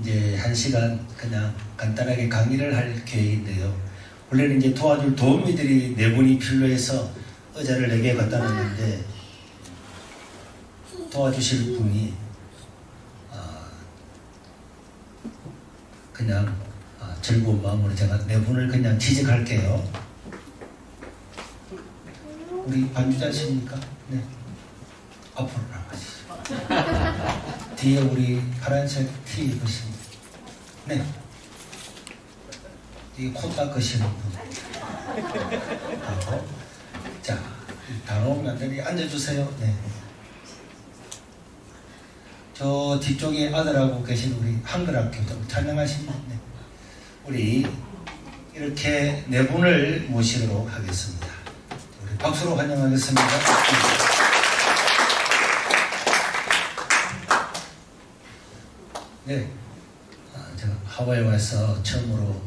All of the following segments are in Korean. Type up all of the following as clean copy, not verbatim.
이제 1시간 그냥 간단하게 강의를 할 계획인데요. 원래는 이제 도와줄 도우미들이 4분이 필요해서 의자를 4개 갖다 놨는데 도와주실 분이 그냥 즐거운 마음으로 제가 4분을 그냥 취직할게요. 우리 반주자십니까? 네. 앞으로 나가시죠. 뒤에 우리 파란색 티 입으신 네. 이 코 닦으시는 분 하고 자, 단호남들이 앉아주세요. 네. 저 뒤쪽에 아들하고 계신 우리 한글학교 좀 찬양하신 분 네. 우리 이렇게 4분을 모시도록 하겠습니다. 우리 박수로 환영하겠습니다. 네, 제가 하와이에 와서 처음으로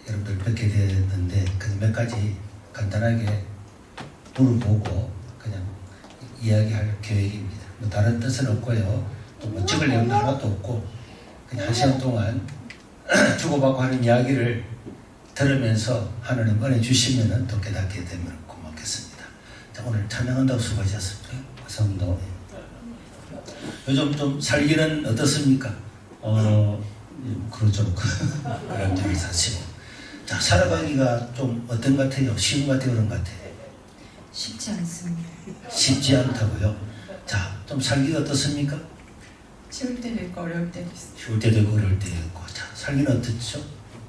여러분들 뵙게 됐는데 그냥 몇 가지 간단하게 물어보고 그냥 이야기할 계획입니다. 뭐 다른 뜻은 없고요. 또 뭐 찍을 내용도 하나도 없고 그냥 1시간 동안 주고받고 하는 이야기를 들으면서 하나님 은혜 주시면 또 깨닫게 되면 고맙겠습니다. 자, 오늘 찬양한다고 수고하셨습니다. 감사합니다. 요즘 좀 살기는 어떻습니까? 그렇죠. 그런 사실. 자, 살아가기가 좀 어떤 것 같아요? 쉬운 것 같아요? 그런 것 같아요? 쉽지 않습니다. 쉽지 않다고요? 자, 좀 살기가 어떻습니까? 쉬울 때도 있고 어려울 때도 있어요. 쉬울 때도 있고 어려울 때도 있고. 자, 살기는 어떻죠?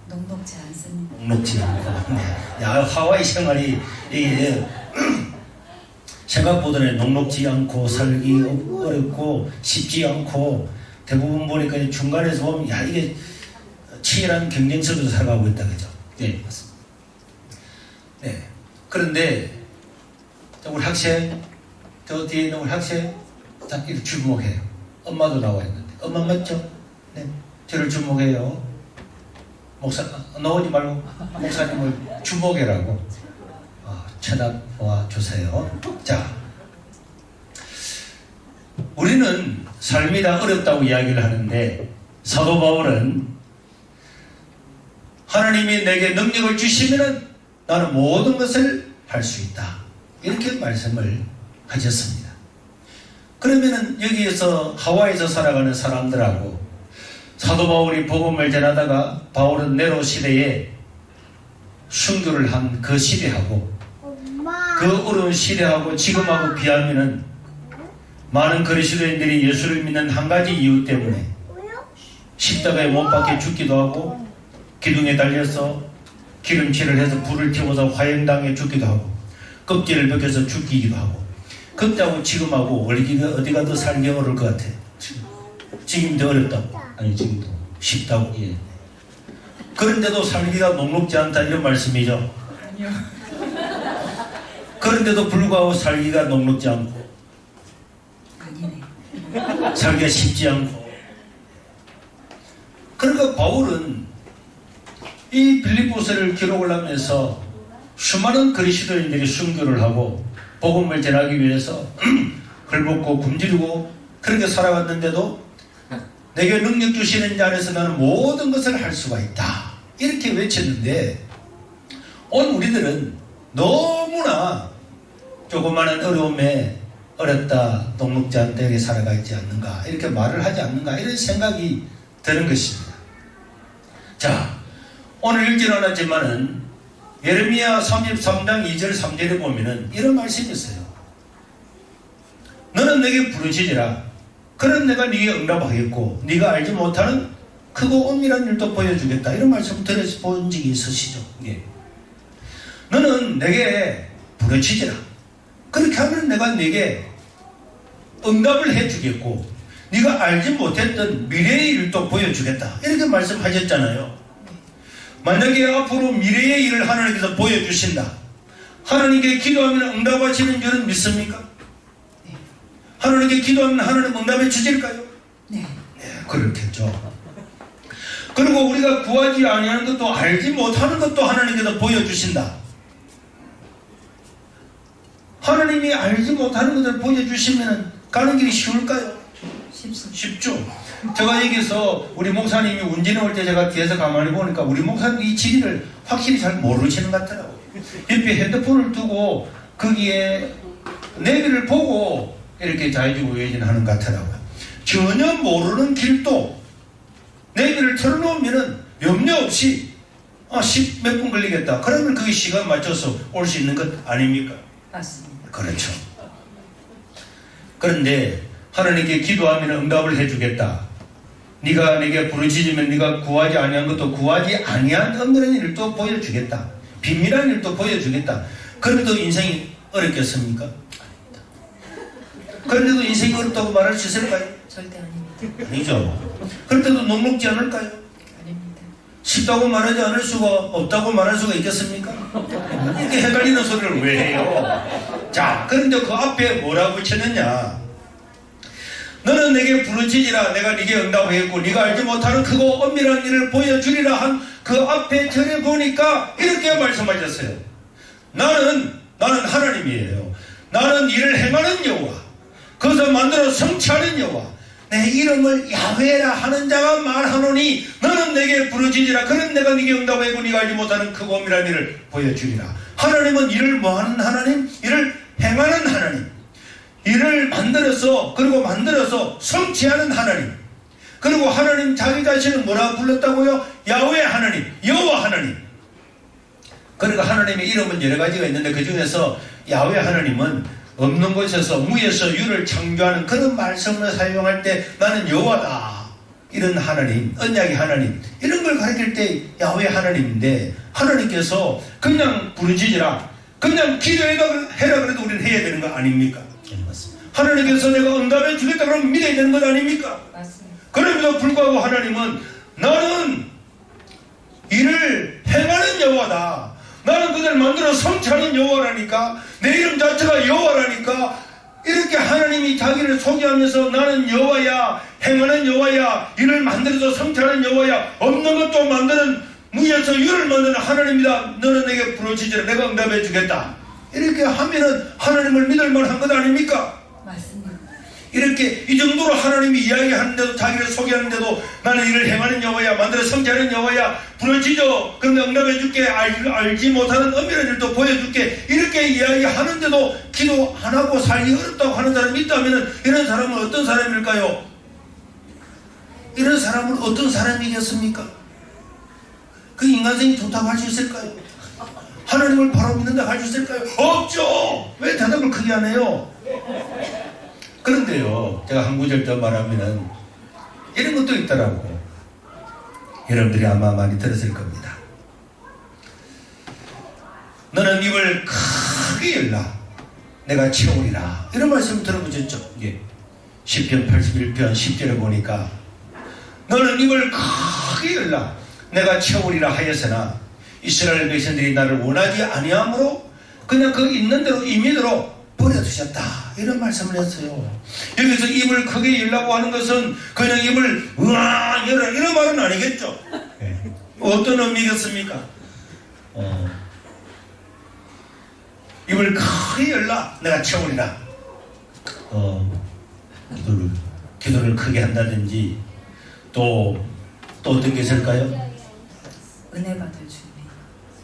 녹록지 않습니다. 녹록지 않고. 네. 야, 하와이 생활이 이게 생각보다는 녹록지 않고 살기 어렵고 쉽지 않고 대부분 보니까 중간에서 보면 야 이게 치열한 경쟁 속에서 살아가고 있다 그죠? 네 맞습니다. 네 그런데 우리 학생 저 뒤에 있는 우리 학생 자 이렇게 주목해요. 엄마도 나와 있는데 엄마 맞죠? 네 저를 주목해요. 목사 나오지 말고 목사님을 주목해라고 쳐다봐 주세요. 자 우리는 삶이 다 어렵다고 이야기를 하는데 사도 바울은 하나님이 내게 능력을 주시면 나는 모든 것을 할 수 있다 이렇게 말씀을 하셨습니다. 그러면은 여기에서 하와이에서 살아가는 사람들하고 사도 바울이 복음을 전하다가 바울은 네로 시대에 순교를 한 그 시대하고 그 어려운 시대하고 지금하고 비하면은 많은 그리스도인들이 예수를 믿는 한 가지 이유 때문에 십자가에 못 박혀 죽기도 하고 기둥에 달려서 기름칠을 해서 불을 태워서 화형당해 죽기도 하고 껍질을 벗겨서 죽기도 하고 그때하고 지금하고 어디가 더 살기 어려울 것 같아? 지금 더 어렵다고? 아니 지금도 쉽다고? 예. 그런데도 살기가 녹록지 않다 이런 말씀이죠? 아니요. 그런데도 불구하고 살기가 녹록지 않고 아니네. 살기가 쉽지 않고 그러니까 바울은 이 빌립보서를 기록을 하면서 수많은 그리스도인들이 순교를 하고 복음을 전하기 위해서 헐벗고 굶주리고 그렇게 살아갔는데도 내게 능력 주시는 자 안에서 나는 모든 것을 할 수가 있다 이렇게 외쳤는데 오늘 우리들은 너무나 조그마한 어려움에 어렵다 녹록지 않다 이렇게 살아가 있지 않는가 이렇게 말을 하지 않는가 이런 생각이 드는 것입니다. 자 오늘 읽지는 않았지만은 예레미야 33장 2절 3절에 보면은 이런 말씀이 있어요. 너는 내게 부르짖으라 그럼 내가 네게 응답하겠고 네가 알지 못하는 크고 은밀한 일도 보여주겠다 이런 말씀 들어본 적이 있으시죠? 예. 너는 내게 부르짖으라 그렇게 하면 내가 네게 응답을 해주겠고 네가 알지 못했던 미래의 일도 보여주겠다 이렇게 말씀하셨잖아요. 만약에 앞으로 미래의 일을 하나님께서 보여주신다 하나님께 기도하면 응답하시는 줄은 믿습니까? 네. 하나님께 기도하면 하나님 응답해 주실까요? 네. 네 그렇겠죠. 그리고 우리가 구하지 아니하는 것도 알지 못하는 것도 하나님께서 보여주신다. 하나님이 알지 못하는 것을 보여주시면 가는 길이 쉬울까요? 쉽습니다. 쉽죠? 제가 여기서 우리 목사님이 운전할 때 제가 뒤에서 가만히 보니까 우리 목사님이 이 지리를 확실히 잘 모르시는 것 같더라고요. 옆에 핸드폰을 두고 거기에 내비를 보고 이렇게 좌회전 우회전하는 것 같더라고요. 전혀 모르는 길도 내비를 틀어놓으면은 염려 없이 10 몇 분 걸리겠다. 그러면 그 시간 맞춰서 올 수 있는 것 아닙니까? 맞습니다. 그렇죠. 그런데 하나님께 기도하면 응답을 해주겠다. 네가 내게 부르짖으면 네가 구하지 아니한 것도 구하지 아니한 은밀한 일도 보여주겠다. 비밀한 일도 보여주겠다. 그런데도 인생이 어렵겠습니까? 그런데도 인생이 어렵다고 말할 수 있을까요? 절대 아닙니다. 아니죠. 그런데도 녹록지 않을까요? 아닙니다. 쉽다고 말하지 않을 수가 없다고 말할 수가 있겠습니까? 이렇게 헷갈리는 소리를 왜 해요? 자, 그런데 그 앞에 뭐라고 붙였느냐? 너는 내게 부르짖으라. 내가 네게 응답하겠고 네가 알지 못하는 크고 엄밀한 일을 보여주리라 한 그 앞에 절에 보니까 이렇게 말씀하셨어요. 나는 하나님이에요. 나는 일을 행하는 여호와, 그것을 만들어 성취하는 여호와, 내 이름을 야훼라 하는 자가 말하노니 너는 내게 부르짖으라. 그럼 내가 네게 응답하고 네가 알지 못하는 크고 엄밀한 일을 보여주리라. 하나님은 일을 뭐하는 하나님? 일을 행하는 하나님, 일을 만들어서 성취하는 하나님. 그리고 하나님 자기 자신을 뭐라고 불렀다고요? 야훼 하나님, 여호와 하나님. 그러니까 하나님의 이름은 여러 가지가 있는데 그 중에서 야훼 하나님은 없는 곳에서 무에서 유를 창조하는 그런 말씀을 사용할 때 나는 여호와다, 이런 하나님, 언약의 하나님, 이런 걸 가르칠 때 야훼 하나님인데, 하나님께서 그냥 부르짖으라, 그냥 기도해라 그래도 우리는 해야 되는 거 아닙니까? 하나님께서 내가 응답해 주겠다 그러면 믿어야 되는 것 아닙니까? 맞습니다. 그럼에도 불구하고 하나님은 나는 이를 행하는 여호와다, 나는 그들 만들어 성취하는 여호와라니까, 내 이름 자체가 여호와라니까, 이렇게 하나님이 자기를 소개하면서 나는 여호와야, 행하는 여호와야, 이를 만들어서 성취하는 여호와야, 없는 것도 만드는, 무에서 유를 만드는 하나님이다. 너는 내게 부르짖으라. 내가 응답해 주겠다. 이렇게 하면은 하나님을 믿을 만한 것 아닙니까? 맞습니다. 이렇게 이 정도로 하나님이 이야기하는데도, 자기를 소개하는데도 나는 이를 행하는 여호와야, 만들어 성취하는 여호와야, 부르짖어 그런데 응답해 줄게, 알지 못하는 엄밀한 일도 보여줄게, 이렇게 이야기하는데도 기도 안 하고 살기 어렵다고 하는 사람이 있다면 이런 사람은 어떤 사람일까요? 이런 사람은 어떤 사람이겠습니까? 그 인간성이 좋다고 할 수 있을까요? 하나님을 바로 믿는다고 할 수 있을까요? 없죠. 왜 대답을 크게 안 해요? 그런데요, 제가 한 구절 더 말하면은 이런 것도 있더라고. 여러분들이 아마 많이 들었을 겁니다. 너는 입을 크게 열라, 내가 채우리라. 이런 말씀 들어보셨죠? 예. 시편 81편 10절에 보니까 너는 입을 크게 열라, 내가 채우리라 하였으나 이스라엘 백성들이 나를 원하지 아니하므로 그냥 그 있는 대로 임의대로 버려두셨다, 이런 말씀을 했어요. 여기서 입을 크게 열라고 하는 것은 그냥 입을 으아 열어 이런 말은 아니겠죠. 네. 어떤 의미겠습니까? 입을 크게 열라, 내가 채우리라. 기도를 크게 한다든지 또 어떤 게 있을까요? 은혜 받을 준비.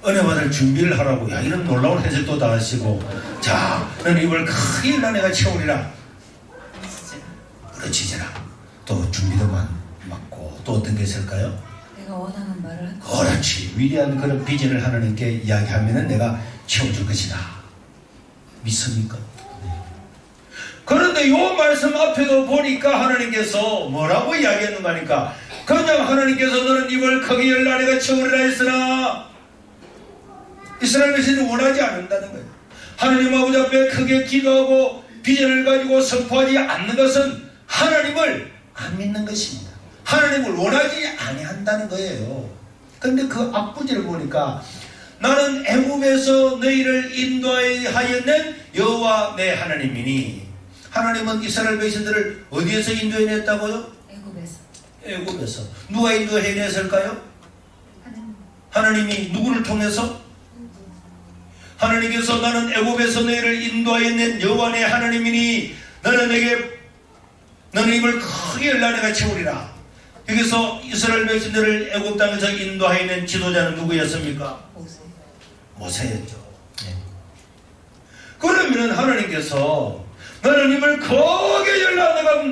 은혜 받을 준비를 하라고. 야, 이런 놀라운 해석도 다 하시고, 자, 너는 입을 크게 열라, 내가 채우리라. 부르짖으라. 또 준비도 맞고, 또 어떤 게 있을까요? 내가 원하는 말을 한 것. 그렇지. 위대한 그런 비전을 하나님께 이야기하면은 내가 채워줄 것이다. 믿습니까? 그런데 이 말씀 앞에도 보니까 하나님께서 뭐라고 이야기했는가 하니까, 그냥 하나님께서 너는 입을 크게 열라, 내가 채우리라 했으나 이스라엘 백성이 원하지 않는다는 거예요. 하나님 아버지 앞에 크게 기도하고 비전을 가지고 선포하지 않는 것은 하나님을 안 믿는 것입니다. 하나님을 원하지 아니한다는 거예요. 그런데 그 앞부지를 보니까 나는 애굽에서 너희를 인도하였는 여호와 내 하나님이니, 하나님은 이스라엘 백성들을 어디에서 인도해냈다고요? 애굽에서. 누가 인도해냈을까요? 하나님이 누구를 통해서? 하나님께서 나는 애굽에서 너희를 인도하였는 여호와 내 하나님이니 너는 내게 너는 입을 크게 열라 내가 채우리라. 여기서 이스라엘 백성들을 애굽 땅에서 인도하여낸 지도자는 누구였습니까? 모세. 모세였죠. 그러면 하나님께서 너는 입을 크게 열라 내가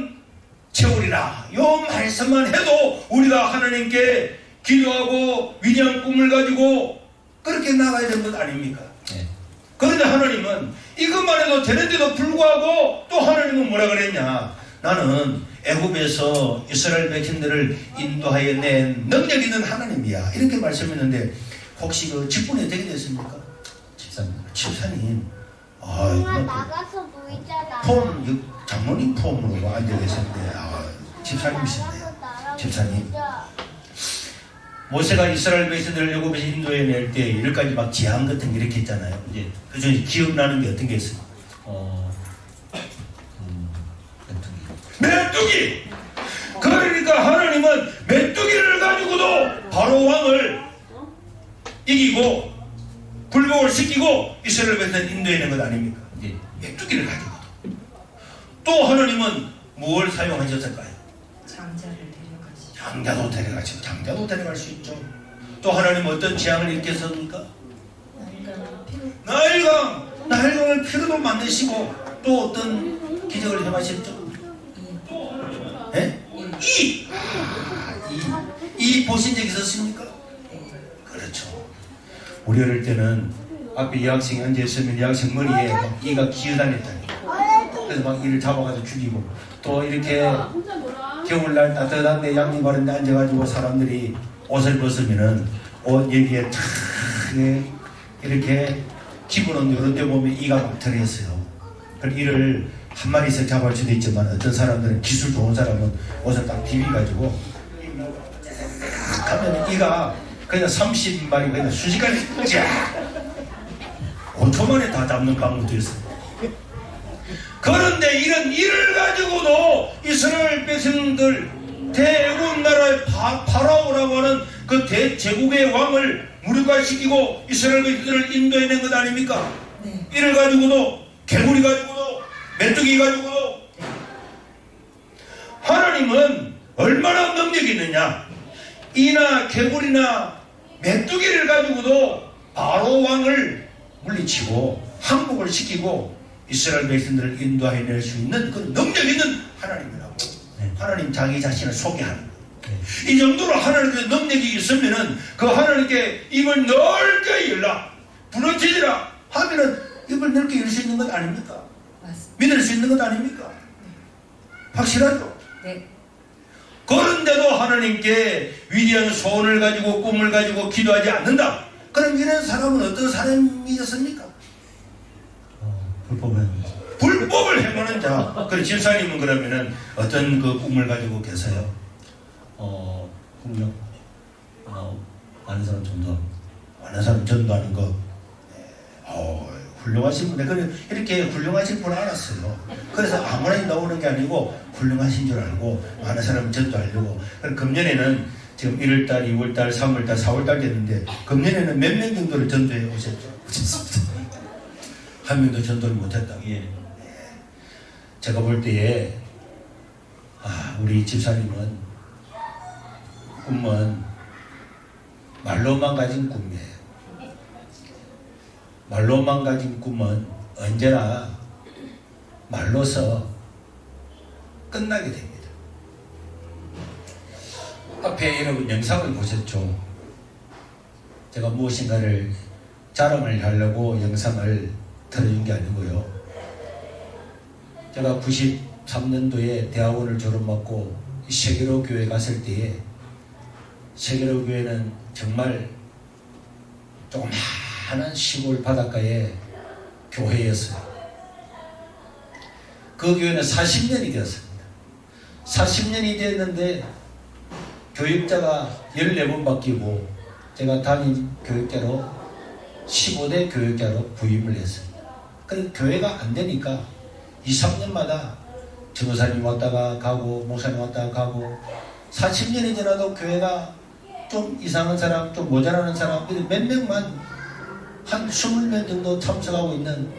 채우리라. 요 말씀만 해도 우리가 하나님께 기도하고 위대한 꿈을 가지고 그렇게 나가야 되는 것 아닙니까? 그런데 하나님은 이것만 해도 되는데도 불구하고 또 하나님은 뭐라 그랬냐? 나는 애굽에서 이스라엘 백성들을 인도하여 낸 능력 있는 하나님이야. 이렇게 말씀했는데 혹시 그 직분이 어떻게 됐습니까? 집사님. 엄마 나가서 보이잖아. 폼, 장모님 폼으로 앉아 계셨는데 집사님이신데 집사님. 모세가 이스라엘 백성들을 애굽에서 인도해 낼 때 이럴까지 막 재앙 같은 게 이렇게 있잖아요. 이제 그 중에 기억나는 게 어떤 게 있어요? 메뚜기. 그러니까 하나님은 메뚜기를 가지고도 바로 왕을 이기고 굴복을 시키고 이스라엘 백성을 인도해낸 것 아닙니까? 메뚜기를 가지고 또 하나님은 무엇을 사용하셨을까요? 장자를 데려가시죠. 장자도 데려가시고 장자도 데려갈 수 있죠. 또 하나님은 어떤 재앙을 일으켰습니까? 나일강을 피로도 만드시고 또 어떤 기적을 행하셨죠? 이 보신 적 있었습니까? 그렇죠. 우리 어릴 때는 앞에 여학생이 앉아있으면 여학생 머리에 막 이가 기어다녔다니까. 그래서 막 이를 잡아가지고 죽이고 또 이렇게 겨울날 따뜻한데 양지바른데 앉아가지고 사람들이 옷을 벗으면은 옷 여기에 탁 이렇게 기분은 이런 데 보면 이가 막 들어있어요. 그 이를 한 마리씩 잡을 수도 있지만 어떤 사람들은 기술 좋은 사람은 옷을 딱 비비가지고 하면 이가 그냥 30마리 그냥 순식간에 쫙 5초 만에 다 잡는 방법도 있어요. 그런데 이런 일을 가지고도 이스라엘 백성들 대애굽 나라의 파라오라고 하는 그 대제국의 왕을 무력화시키고 이스라엘 백성들을 인도해낸 것 아닙니까? 네. 이를 가지고도 개구리 가지고도 메뚜기 가지고도 하나님은 얼마나 능력이 있느냐. 이나 개구리나 메뚜기를 가지고도 바로 왕을 물리치고 항복을 시키고 이스라엘 백성들을 인도해낼 수 있는 그 능력 있는 하나님이라고. 하나님 자기 자신을 소개하는 거예요. 이 정도로 하나님의 능력이 있으면은 그 하나님께 입을 넓게 열라 부르짖으라 하면은 입을 넓게 열 수 있는 것 아닙니까? 맞습니다. 믿을 수 있는 것 아닙니까? 확실하죠? 네. 그런데도 하나님께 위대한 소원을 가지고 꿈을 가지고 기도하지 않는다. 그럼 이런 사람은 어떤 사람이었습니까? 불법을 행하는 자. 그럼 집사님은 그러면은 어떤 그 꿈을 가지고 계세요? 풍력 많은 사람 전도하고 많은 사람 전도하는 거. 훌륭하신 분에 그래 이렇게 훌륭하신 분 알았어요. 그래서 아무나 나오는 게 아니고 훌륭하신 줄 알고 많은 사람을 전도하려고. 그럼 금년에는 지금 1월달, 2월달, 3월달, 4월달 됐는데 금년에는 몇 명 정도를 전도해 오셨죠? 한 명도 전도를 못했다고. 제가 볼 때에 우리 집사님은 꿈은 말로만 가진 꿈이에요. 말로만 가진 꿈은 언제나 말로서 끝나게 됩니다. 앞에 여러분 영상을 보셨죠? 제가 무엇인가를 자랑을 하려고 영상을 틀어준 게 아니고요. 제가 93년도에 대학원을 졸업하고 세계로 교회 갔을 때에 세계로 교회는 정말 조그마한 시골 바닷가의 교회였어요. 그 교회는 40년이 되었습니다. 40년이 됐는데 교육자가 14번 바뀌고 제가 담임 교육자로 15대 교육자로 부임을 했습니다. 그래서 교회가 안 되니까 2, 3년마다 전도사님 왔다가 가고 목사님 왔다가 가고 40년이 지나도 교회가 좀 이상한 사람, 좀 모자라는 사람들이 몇 명만 한 20명 정도 참석하고 있는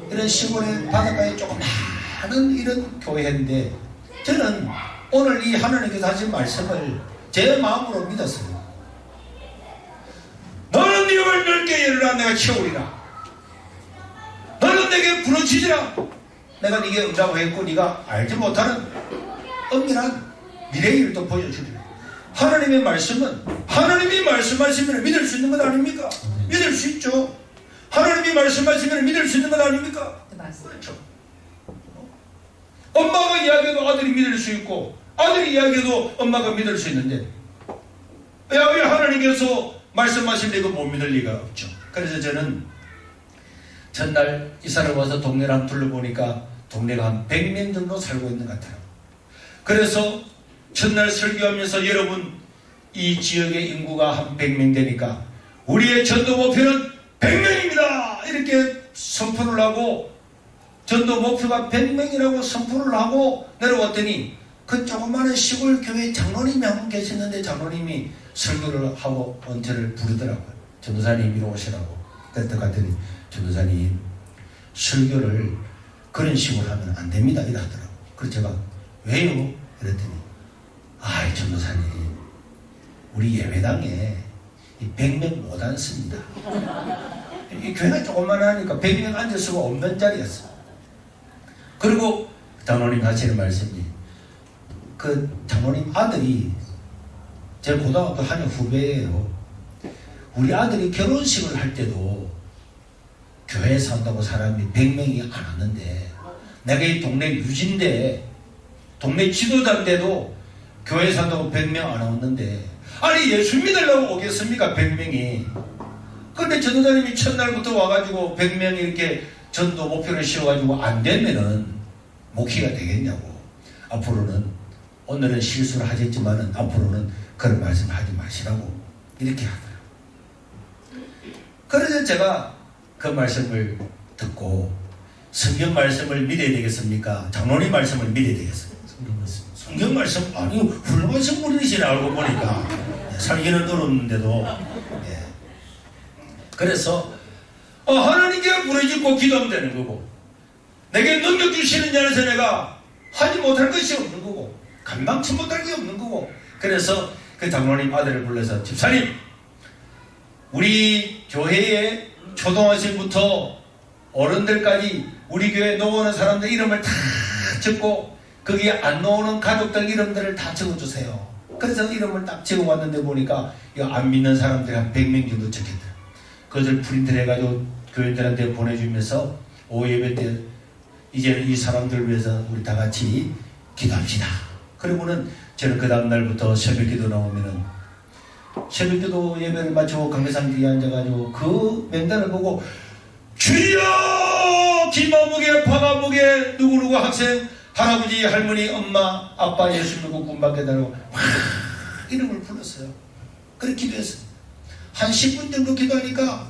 이런 시골의 바닷가에 조그마한 이런 교회인데 저는 오늘 이 하나님께서 하신 말씀을 제 마음으로 믿었어요. 너는 네 입을 넓게 열라 내가 채우리라. 너는 내게 부르짖으라. 내가 네게 응답하겠고 네가 알지 못하는 엄밀한 미래의 일도 보여주리라. 하나님의 말씀은 하나님이 말씀하시면 믿을 수 있는 것 아닙니까? 믿을 수 있죠. 하나님이 말씀하시면 믿을 수 있는 것 아닙니까? 네, 맞습니다. 그렇죠. 엄마가 이야기해도 아들이 믿을 수 있고 아들이 이야기해도 엄마가 믿을 수 있는데 왜 하나님께서 말씀하실 때 이거 못 믿을 리가 없죠. 그래서 저는 전날 이사를 와서 동네를 한 둘러보니까 동네가 한 100명 정도 살고 있는 것 같아요. 그래서 첫날 설교하면서 여러분 이 지역의 인구가 한 100명 되니까 우리의 전도 목표는 100명입니다 이렇게 선포를 하고 전도 목표가 100명이라고 선포를 하고 내려왔더니 그 조그마한 시골 교회 장로님이 한 분 계시는데 장로님이 설교를 하고 언제를 부르더라고요. 전도사님 이리 오시라고. 그랬더니 전도사님 설교를 그런 식으로 하면 안 됩니다 이래 하더라고요. 그래서 제가 왜요? 그랬더니 아이 전도사님 우리 예배당에 100명 못 앉습니다. 이 교회가 조그만하니까 100명 앉을 수가 없는 자리였어요. 그리고 장로님 하시는 말씀이 그 장로님 아들이 제 고등학교 한해 후배예요. 우리 아들이 결혼식을 할 때도 교회에 산다고 사람이 100명이 안 왔는데 내가 이 동네 유진데 동네 지도자인데도 교회에 산다고 100명 안 왔는데 아니 예수 믿으려고 오겠습니까 100명이. 그런데 전도사님이 첫날부터 와가지고 100명 이렇게 전도 목표를 씌워가지고 안 되면은 목회가 되겠냐고. 앞으로는 오늘은 실수를 하셨지만은 앞으로는 그런 말씀 하지 마시라고 이렇게 하더라고요. 그래서 제가 그 말씀을 듣고 성경 말씀을 믿어야 되겠습니까? 장로님 말씀을 믿어야 되겠습니까? 성경 말씀 아니 훌륭하신 분이시네 알고 보니까 살기는 어렵는데도 예. 그래서 하나님께 부르짖고 기도하면 되는 거고 내게 넘겨주시는 자에서 내가 하지 못할 것이 없는 거고 감당치 못할 게 없는 거고 그래서 그 장로님 아들을 불러서 집사님 우리 교회에 초등학생부터 어른들까지 우리 교회에 나오는 사람들 이름을 다 적고 거기에 안 나오는 가족들 이름들을 다 적어주세요. 그래서 이름을 딱 적어왔는데 보니까 이거 안 믿는 사람들이 한 100명 정도 적혔더라고요. 그것을 프린트를 해가지고 교인들한테 보내주면서 오후 예배 때 이제는 이 사람들을 위해서 우리 다 같이 기도합시다. 그리고는 저는 그 다음날부터 새벽기도 나오면은 새벽기도 예배를 마치고 강대상 뒤에 앉아가지고 그 명단을 보고 주여 기마무게 파마무게 누구누구 학생 할아버지 할머니 엄마 아빠 예수 믿고 구원받게 달라고 막 이름을 불렀어요. 그렇게 기도했어요. 한 10분 정도 기도하니까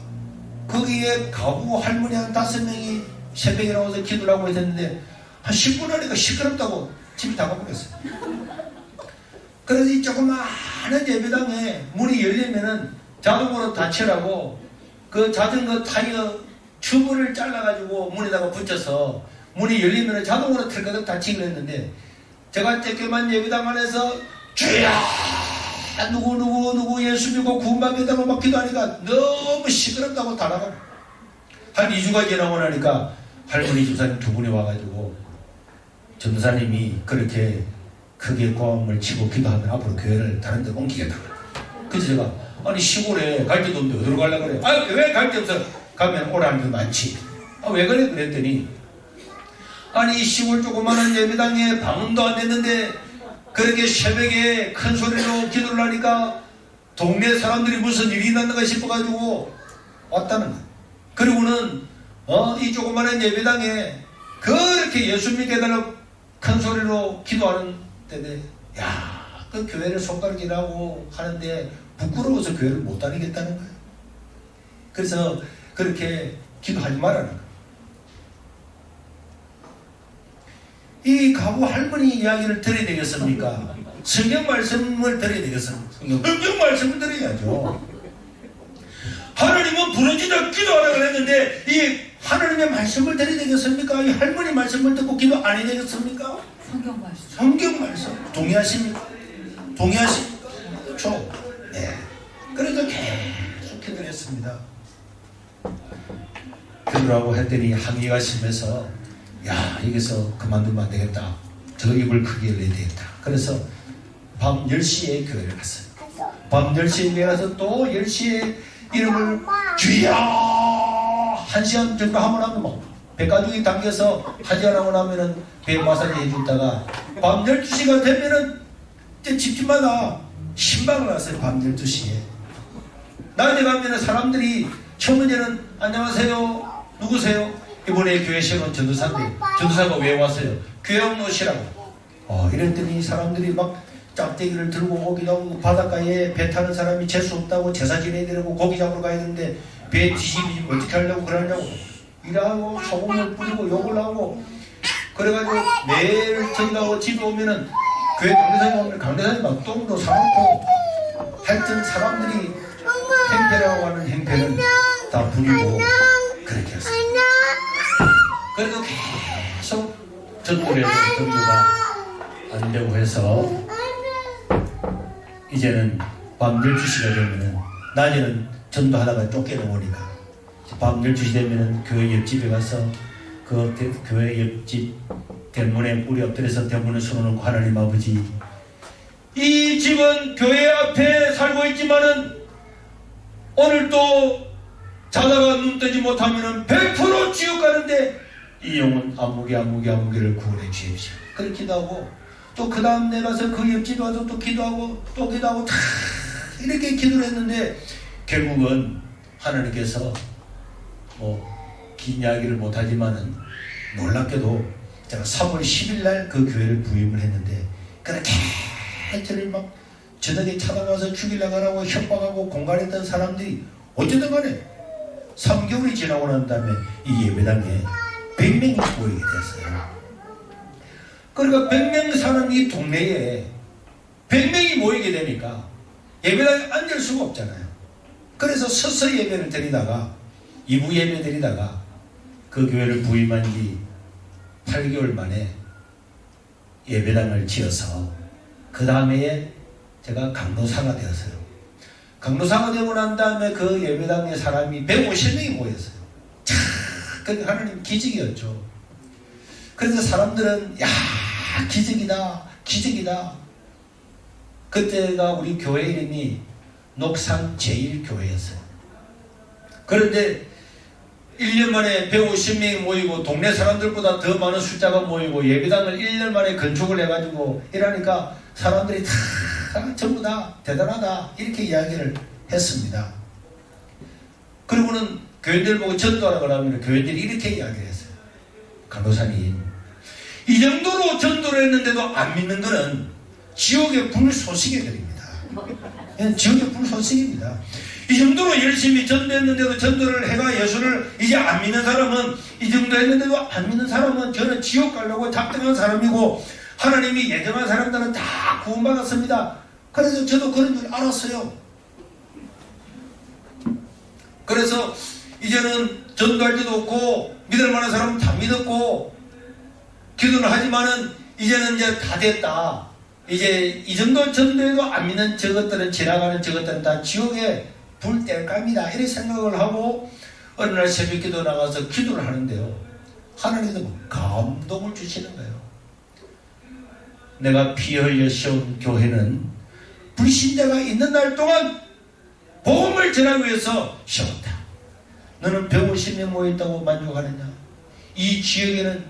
거기에 가부 할머니 한 5명이 새벽에 나와서 기도를 하고 있었는데 한 10분 하니까 시끄럽다고 집에 다 가버렸어요. 그래서 이 조그마한 예배당에 문이 열리면은 자동으로 닫히라고 그 자전거 타이어 튜브를 잘라가지고 문에다가 붙여서 문이 열리면은 자동으로 털거든 닫히기로 했는데 제가 조그만 예배당 안에서 주야 누구 예수 믿고 구원받겠다고 막 기도하니까 너무 시끄럽다고 다 나가. 한 2주가 지나고 나니까 할머니 집사님 2분이 와가지고 전도사님이 그렇게 크게 고함을 치고 기도하면 앞으로 교회를 다른 데 옮기겠다고. 그래서 제가 아니 시골에 갈 데도 없는데 어디로 가려고 그래. 아 왜 갈 데 없어. 가면 오라는 데 많지. 아 왜 그래 그랬더니 아니 시골 조그마한 예배당에 방음도 안 됐는데 그렇게 새벽에 큰 소리로 기도를 하니까 동네 사람들이 무슨 일이 났는가 싶어가지고 왔다는 거야. 그리고는 이 조그마한 예배당에 그렇게 예수 믿게 해달라고 큰 소리로 기도하는 때에 그 교회를 손가락이라고 하는데 부끄러워서 교회를 못 다니겠다는 거예요. 그래서 그렇게 기도하지 말라는 거예요. 이 가부 할머니 이야기를 들어야 되겠습니까? 성경 말씀을 들어야 되겠습니까? 성경 말씀을 들어야죠. 하나님은 부르짖어 기도하라고 했는데 이 하나님의 말씀을 들어야 되겠습니까? 이 할머니 말씀을 듣고 기도 안 해야 되겠습니까? 성경 말씀. 성경 말씀 동의하십니까? 동의하십니까? 그렇죠? 네. 그래서 계속 기도했습니다. 기도라고 했더니 항의가 심해서 야 여기서 그만두면 안 되겠다. 저 입을 크게 열어야 되겠다. 그래서 밤 10시에 교회를 갔어요. 밤 10시에 교회 가서 또 10시에 이름을 주여 1시간 정도 하고 나면 막 배가죽이 당겨서 하지 안 하고 나면은 배 마사지 해주다가 밤 12시가 되면은 이제 집집마다 신방을 왔어요. 밤 12시에 낮에 가면은 사람들이 처음에는 안녕하세요 누구세요? 이번에 교회 세운 전도사인데 전도사가 왜 왔어요? 교회 오시라고 이랬더니 사람들이 막 짝대기를 들고 고기 나오고 바닷가에 배 타는 사람이 재수 없다고 제사 지내야 되고 고기 잡으러 가야 되는데 배 뒤집이 어떻게 하려고 그러냐고 일하고 소금을 뿌리고 욕을 하고 그래가지고 매일 전가고 집에 오면은 교회 강대상에 오면 강대상에 막 똥도 사놓고 하여튼 사람들이 행패라고 하는 행패는 다 부리고 그렇게 했어요. 그래도 계속 전도를 해서 전도가 안 되고 해서 이제는 밤 12시가 되면은 낮에는 전도하다가 쫓겨나오니까 밤 12시 되면은 교회 옆집에 가서 그 교회 옆집 대문에 뿌리 엎드려서 대문을 수놓고 하나님 아버지 이 집은 교회 앞에 살고 있지만은 오늘 또 자다가 눈 뜨지 못하면은 100% 지옥 가는데 이 영혼 아무개를 구원해 주십시오. 그렇게 기도하고 또 그 다음 내 가서 그 옆집에 와서 또 기도하고 다 이렇게 기도를 했는데 결국은 하나님께서 긴 이야기를 못하지만은 놀랍게도 제가 3월 10일 날 그 교회를 부임을 했는데 그렇게 저를 막 저녁에 찾아가서 죽이려고 하고 협박하고 공갈했던 사람들이 어쨌든 간에 3개월이 지나고 난 다음에 이 예배당에 100명이 모이게 됐어요. 그러니까 100명 사는 이 동네에 100명이 모이게 되니까 예배당에 앉을 수가 없잖아요. 그래서 서서히 예배를 드리다가 2부 예배 드리다가 그 교회를 부임한 지 8개월 만에 예배당을 지어서 그 다음에 제가 강도사가 되었어요. 강도사가 되고 난 다음에 그 예배당에 사람이 150명이 모였어요. 참, 그 하나님 기적이었죠. 그래서 사람들은 야 기적이다. 그때가 우리 교회 이름이 녹산 제1교회였어요. 그런데 1년 만에 150명이 모이고 동네 사람들보다 더 많은 숫자가 모이고 예배당을 1년 만에 건축을 해가지고 이러니까 사람들이 다 전부 다 대단하다 이렇게 이야기를 했습니다. 그리고는 교인들 보고 전도하라 그러면 교인들이 이렇게 이야기를 했어요. 강도사님 이 정도로 전도를 했는데도 안 믿는 것은 지옥의 불소식이 됩니다. 지옥의 불소식입니다. 이 정도로 열심히 전도했는데도 전도를 해가 예수를 이제 안 믿는 사람은 이 정도 했는데도 안 믿는 사람은 저는 지옥 가려고 작정한 사람이고 하나님이 예정한 사람들은 다 구원받았습니다. 그래서 저도 그런 줄 알았어요. 그래서 이제는 전도할 때도 없고 믿을 만한 사람은 다 믿었고 기도는 하지만은 이제는 이제 다 됐다. 이제 이 정도 전도해도 안 믿는 저것들은 지나가는 저것들은 다 지옥에 불 뗄감이다 이렇게 생각을 하고 어느 날 새벽 기도 나가서 기도를 하는데요. 하나님께서 감동을 주시는 거예요. 내가 피 흘려 세운 교회는 불신자가 있는 날 동안 복음을 전하기 위해서 세웠다. 너는 150명 모였다고 만족하느냐? 이 지역에는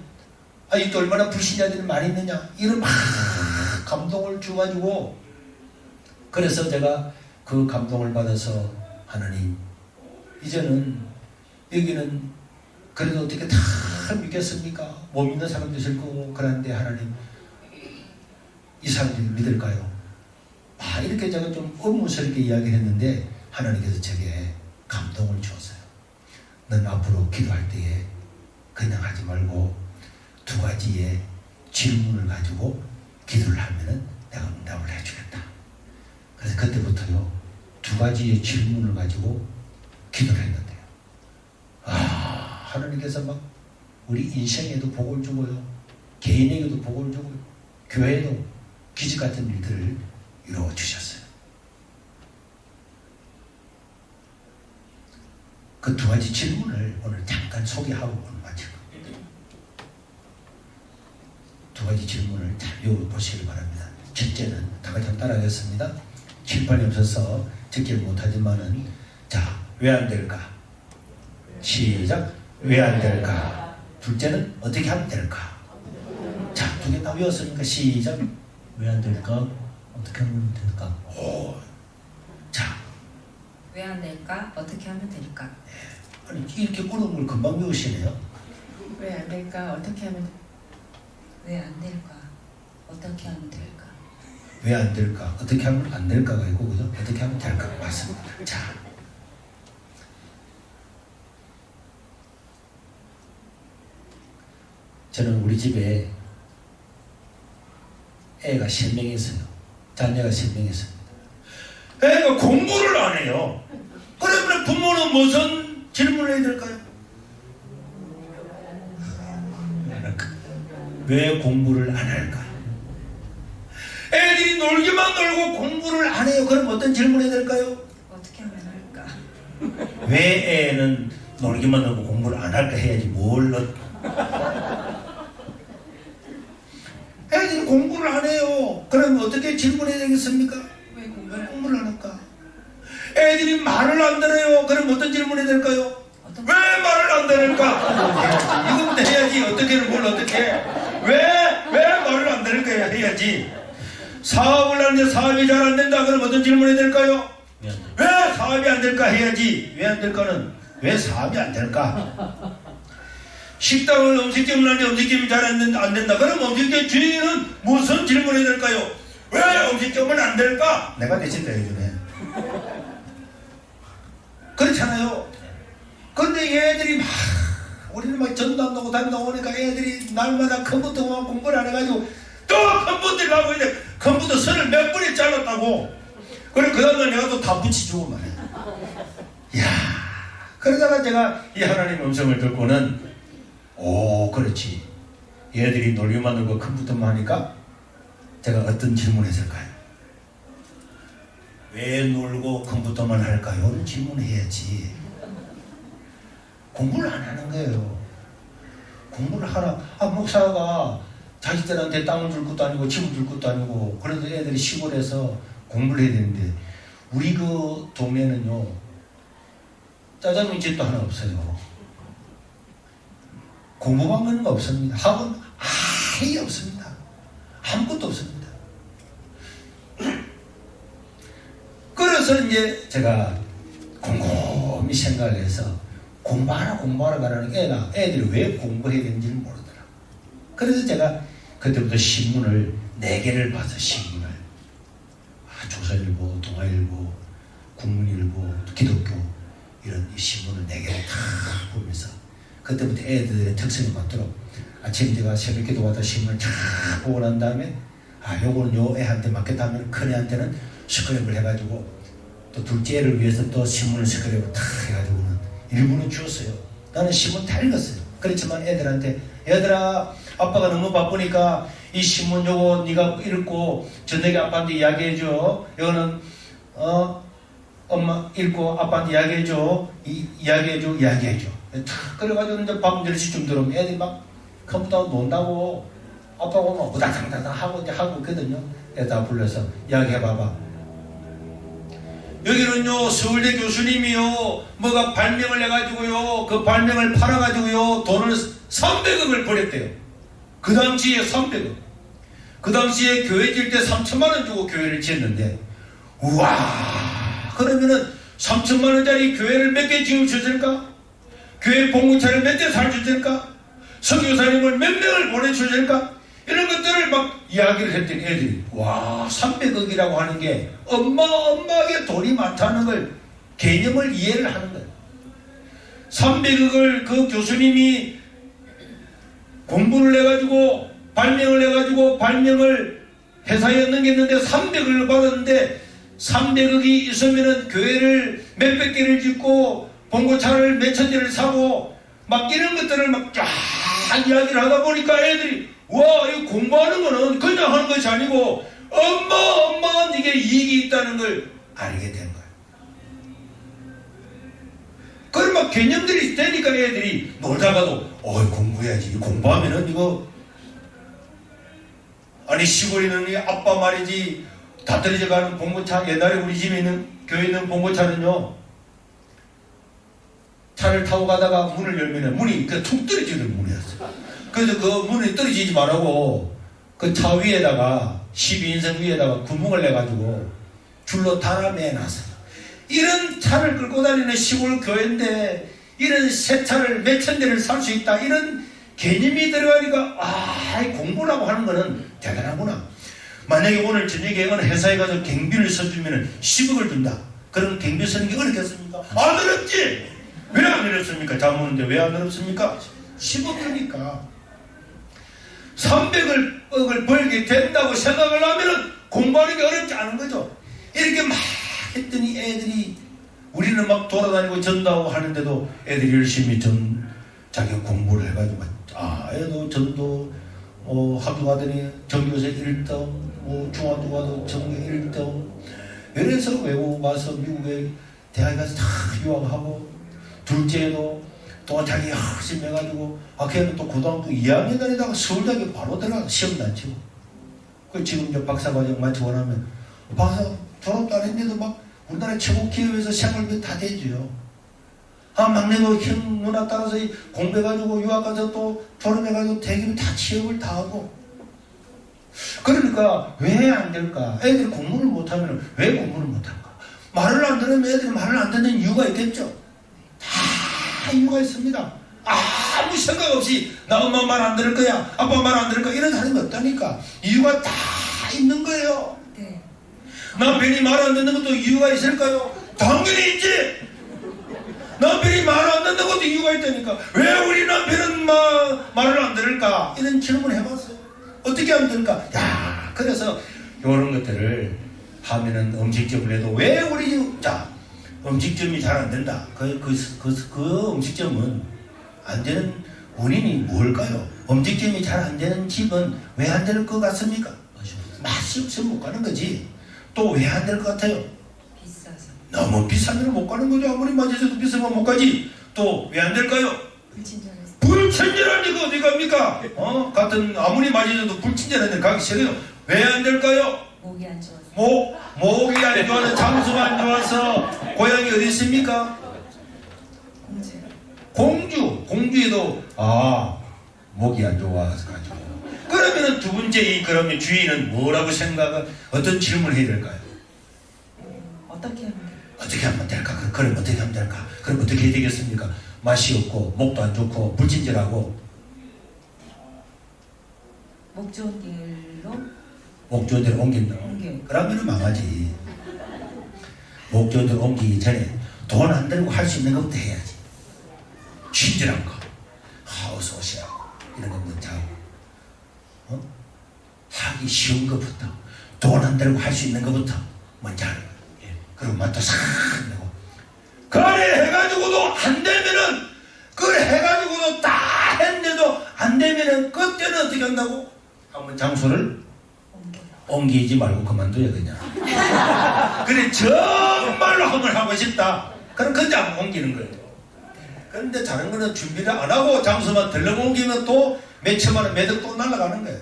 아직도 얼마나 불신자들이 많이 있느냐? 이런 막 감동을 주가지고 그래서 제가 그 감동을 받아서 하나님 이제는 여기는 그래도 어떻게 다 믿겠습니까? 못 믿는 사람도 있을 거고 그런데 하나님 이 사람들이 믿을까요? 이렇게 제가 좀 의문스럽게 이야기를 했는데 하나님께서 제게 감동을 주었어요. 넌 앞으로 기도할 때에 그냥 하지 말고 2가지의 질문을 가지고 기도를 하면은 내가 응답을 해주겠다. 그래서 그때부터요 2가지의 질문을 가지고 기도를 했는데요. 하나님께서 막 우리 인생에도 복을 주고요 개인에게도 복을 주고 교회에도 기적 같은 일들을 이루어 주셨어요. 그 두 가지 질문을 오늘 잠깐 소개하고 오늘 마칠 겁니다. 두 가지 질문을 잘 외워보시길 바랍니다. 첫째는 다 같이 한번 따라하겠습니다. 칠판이 없어서 적지를 못하지만은 자, 왜 안 될까? 시작. 왜 안 될까? 둘째는 어떻게 하면 될까? 자, 두 개 다 외웠으니까 시작. 왜 안 될까? 어떻게 하면 될까? 오, 자, 왜 안 될까? 어떻게 하면 될까? 아니 이렇게 어려운 걸 금방 외우시네요. 왜 안 될까? 어떻게 하면 왜 안 될까? 어떻게 하면 될까? 왜 안 될까? 어떻게 하면 안 될까가 있고, 그죠? 어떻게 하면 될까? 맞습니다. 자, 저는 우리 집에 애가 3명 있어요. 자녀가 3명 있습니다. 애가 공부를 안 해요. 그러면 부모는 무슨 질문을 해야 될까요? 왜 공부를 안 할까? 애들이 놀기만 놀고 공부를 안 해요. 그럼 어떤 질문을 해야 될까요? 어떻게 하면 할까? 왜 애는 놀기만 하고 공부를 안 할까 해야지 뭘 애들이 공부를 안 해요. 그럼 어떻게 질문해야 되겠습니까? 왜 왜 공부를 공부를 안 할까? 애들이 말을 안 들어요. 그럼 어떤 질문해야 될까요? 어떤 왜 말을 안 들을까? 이거부터 해야지. 어떻게는 뭘 어떻게 왜 말을 안 들을까 해야지. 사업을 하는데 사업이 잘 안 된다. 그럼 어떤 질문해야 될까요? 왜 사업이 안 될까 해야지. 왜 안 될까는 왜 사업이 안 될까? 식당을 음식점을 하는데 음식점이 잘 안 된다. 그럼 음식점 주인은 무슨 질문해야 될까요? 왜 음식점은 안 될까? 내가 대신 대해주네. 그렇잖아요. 근데 얘들이 막 우리는 막 전도 안 나오고 담도 오니까 애들이 날마다 컴퓨터만 공부를 안 해가지고 또 컴퓨터를 하고 있는데 컴퓨터 선을 몇 번에 잘랐다고. 그래 그 다음날 내가 또 다 붙이주고 말이야. 이야, 그러다가 제가 이 하나님 음성을 듣고는 오, 그렇지. 얘들이 놀기만 놀고 컴퓨터만 하니까 제가 어떤 질문을 했을까요? 왜 놀고 컴퓨터만 할까요? 이런 질문을 해야지. 공부를 안 하는 거예요. 공부를 하라. 목사가 자식들한테 땅을 줄 것도 아니고 집을 줄 것도 아니고 그래도 애들이 시골에서 공부를 해야 되는데 우리 그 동네는요 짜장면 집도 하나 없어요. 공부방은 없습니다. 학원 아예 없습니다. 아무것도 없습니다. 그래서 이제 제가 곰곰이 생각해서 공부하라 가라는 애들이 왜 공부해야 되는지를 모르더라고요. 그래서 제가 그때부터 신문을 4개를 봐서 신문을 조선일보, 동아일보, 국민일보, 기독교 이런 신문을 4개를 다 보면서 그때부터 애들의 특성이 맞도록 아침 제가 새벽 기도하다 신문을 쫙 보고 난 다음에 요거는 요 애한테 맞겠다 하면 큰 애한테는 스크랩을 해가지고 또 둘째 애를 위해서 또 신문을 스크랩을 다 해가지고는 일부는 주었어요. 나는 신문 다 읽었어요. 그렇지만 애들한테 얘들아 아빠가 너무 바쁘니까 이 신문 요거 네가 읽고 저녁에 아빠한테 이야기해줘. 이거는 엄마 읽고 아빠한테 이야기해줘. 이야기해줘. 그래가지고 이제 밤 10시쯤 들어오면 애들이 막 컴퓨터 논다고 아빠가 막 우당탕탕 하고 있거든요. 애들 다 불러서 이야기해봐봐. 여기는요 서울대 교수님이요 뭐가 발명을 해가지고요 그 발명을 팔아가지고요 돈을 300억을 버렸대요. 그 당시에 300억. 그 당시에 교회 질 때 3천만 원 주고 교회를 지었는데 우와 그러면은 3천만 원짜리 교회를 몇 개 지어주실까? 교회 봉구차를 몇 대 사주실까? 선교사님을 몇 명을 보내주실까? 이런 것들을 막 이야기를 했더니 애들이 와 300억이라고 하는 게 어마어마하게 돈이 많다는 걸 개념을 이해를 하는 거예요. 300억을 그 교수님이 공부를 해가지고 발명을 회사에 넘겼는데 300억을 받았는데 300억이 있으면은 교회를 몇백 개를 짓고 봉고차를 몇천 대를 사고 막 이런 것들을 막 쫙 이야기를 하다 보니까 애들이 와, 이 공부하는 거는 그냥 하는 것이 아니고 엄마 이게 이익이 있다는 걸 알게 된 거예요. 그럼 막 개념들이 되니까 애들이 놀다가도 공부해야지. 공부하면은 이거 아니 시골에는 이 아빠 말이지 다 떨어져 가는 봉고차. 옛날에 우리 집에 있는 교회에 있는 봉고차는요, 차를 타고 가다가 문을 열면은 문이 툭 떨어지는 문이었어요. 그래서 그 문이 떨어지지 말라고 그 차 위에다가 12인승 위에다가 구멍을 내가지고 줄로 달아매놨어요. 이런 차를 끌고 다니는 시골 교회인데 이런 새 차를 몇천 대를 살 수 있다, 이런 개념이 들어가니까 공부라고 하는 거는 대단하구나. 만약에 오늘 저녁에 어느 회사에 가서 경비를 써주면 10억을 준다. 그럼 경비 쓰는 게 어렵겠습니까? 안 어렵지. 왜 안 어렵습니까? 잘 묻는데 왜 안 어렵습니까? 10억 주니까. 300억을 벌게 된다고 생각을 하면은 공부하는 게 어렵지 않은 거죠. 이렇게 막 했더니 애들이, 우리는 막 돌아다니고 전도하고 하는데도 애들이 열심히 자기 공부를 해가지고 애도 전도 학교 가더니 전교에서 1등, 중학교 가도 전교 1등. 이래서 외국 가서 미국에 대학에 가서 다 유학하고, 둘째도 또 자기 열심히 해가지고 걔는 또 고등학교 2학년 다니다가 서울대학에 바로 들어가 시험도 안 치고. 그 지금 이제 박사과정 마치고 나면 박사 졸업도 안 했는데도 막 우리나라 최고 기업에서 생활비 다 대줘요. 막내도 형 누나 따라서 공부해가지고 유학 가서 또 졸업해가지고 대기업 다 취업을 다 하고. 그러니까 왜 안 될까? 애들이 공부를 못하면 왜 공부를 못할까? 말을 안 들으면 애들이 말을 안 듣는 이유가 있겠죠. 다 이유가 있습니다. 아무 생각 없이 나 엄마 말 안 들을 거야, 아빠 말 안 들을 거야, 이런 사람이 없다니까. 이유가 다 있는 거예요. 네. 남편이 말 안 듣는 것도 이유가 있을까요? 당연히 있지. 남편이 말 안 듣는 것도 이유가 있다니까. 왜 우리 남편은 말을 안 들을까? 이런 질문을 해봤어요. 어떻게 하면 될까? 그래서 이런 것들을 하면은 음식점을 해도 왜 우리 음식점이 잘 안 된다. 그 음식점은 안 되는 원인이 뭘까요? 음식점이 잘 안 되는 집은 왜 안 될 것 같습니까? 맛이 없으면 못 가는 거지. 또 왜 안 될 것 같아요? 비싸서. 너무 비싸면 못 가는 거죠. 아무리 맞아서도 비싸면 못 가지. 또 왜 안 될까요? 불친절해서. 불친절하니까 어디 갑니까? 같은 아무리 맞아서도 불친절한데 가기 싫어요. 왜 안 될까요? 목이 안 좋아서. 목이 안 좋아서, 장수가 안 좋아서. 고향이 어디 있습니까? 공주에도 목이 안 좋아서 가지고. 그러면은 두 번째 그러면 주인은 뭐라고 어떤 질문을 해야 될까요? 어떻게 하면 될까? 그럼 어떻게 하면 될까? 그럼 어떻게 해야 되겠습니까? 맛이 없고 목도 안 좋고 불친절하고. 목 좋은 길로. 목 좋은 데로 옮긴다. 그러면 망하지. 목 좋은 데로 옮기기 전에 돈 안 들고 할 수 있는 것부터 해야지. 친절한 거, 어서 오시오, 이런 거 먼저 하고, 하기 쉬운 것부터, 돈 안 들고 할 수 있는 것부터 먼저 하는 거예요. 그리고 맛도 싹 내고. 그래 해가지고도 안 되면은, 그래 해가지고도 다 했는데도 안 되면은 그때는 어떻게 한다고? 한번 장소를 옮기지 말고 그만둬야 그냥. 그래 정말로 한번 하고 싶다. 그럼 그냥 옮기는 거예요. 그런데 다른 거는 준비를 안 하고 장소만 들러 옮기면 또 몇천만 원 매덕 또 날아가는 거예요.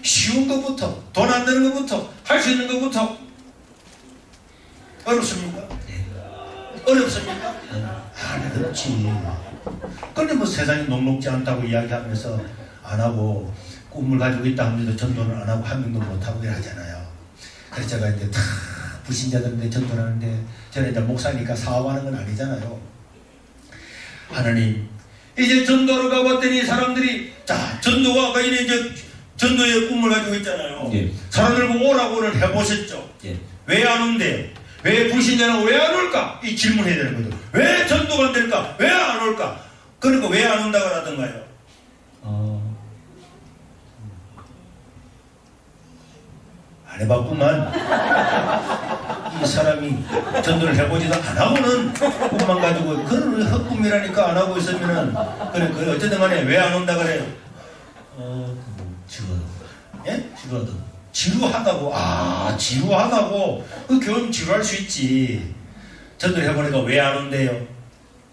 쉬운 것부터, 돈 안 드는 것부터, 할 수 있는 것부터. 어렵습니까? 어렵습니까? 어렵지. 그런데 뭐 세상이 녹록지 않다고 이야기하면서 안 하고, 꿈을 가지고 있다 하면서도 전도를 안 하고 한 명도 못 하고 이러잖아요. 그래서 제가 이제 다 불신자들인데 전도를 하는데, 저는 이제 목사니까 사업하는 건 아니잖아요. 하나님, 이제 전도를 가봤더니 사람들이, 전도가 아까 이제 전도의 꿈을 가지고 있잖아요. 예. 사람들 보고 오라고는 해보셨죠? 예. 왜 안 온대요? 왜 불신자는 왜 안 올까? 이 질문해야 되는 거죠. 왜 전도가 안 될까? 왜 안 올까? 그러니까 왜 안 온다고 하던가요? 안 해봤구만. 이 사람이 전도를 해보지도 안 하고는 꿈만 가지고 그런 헛꿈이라니까 안 하고 있으면은 그래 어쨌든 간에 왜 안 온다 그래요? 지루하다. 예? 지루하다. 지루하다고. 아, 지루하다고. 그 교훈 지루할 수 있지. 전도를 해보니까 왜 안 온대요?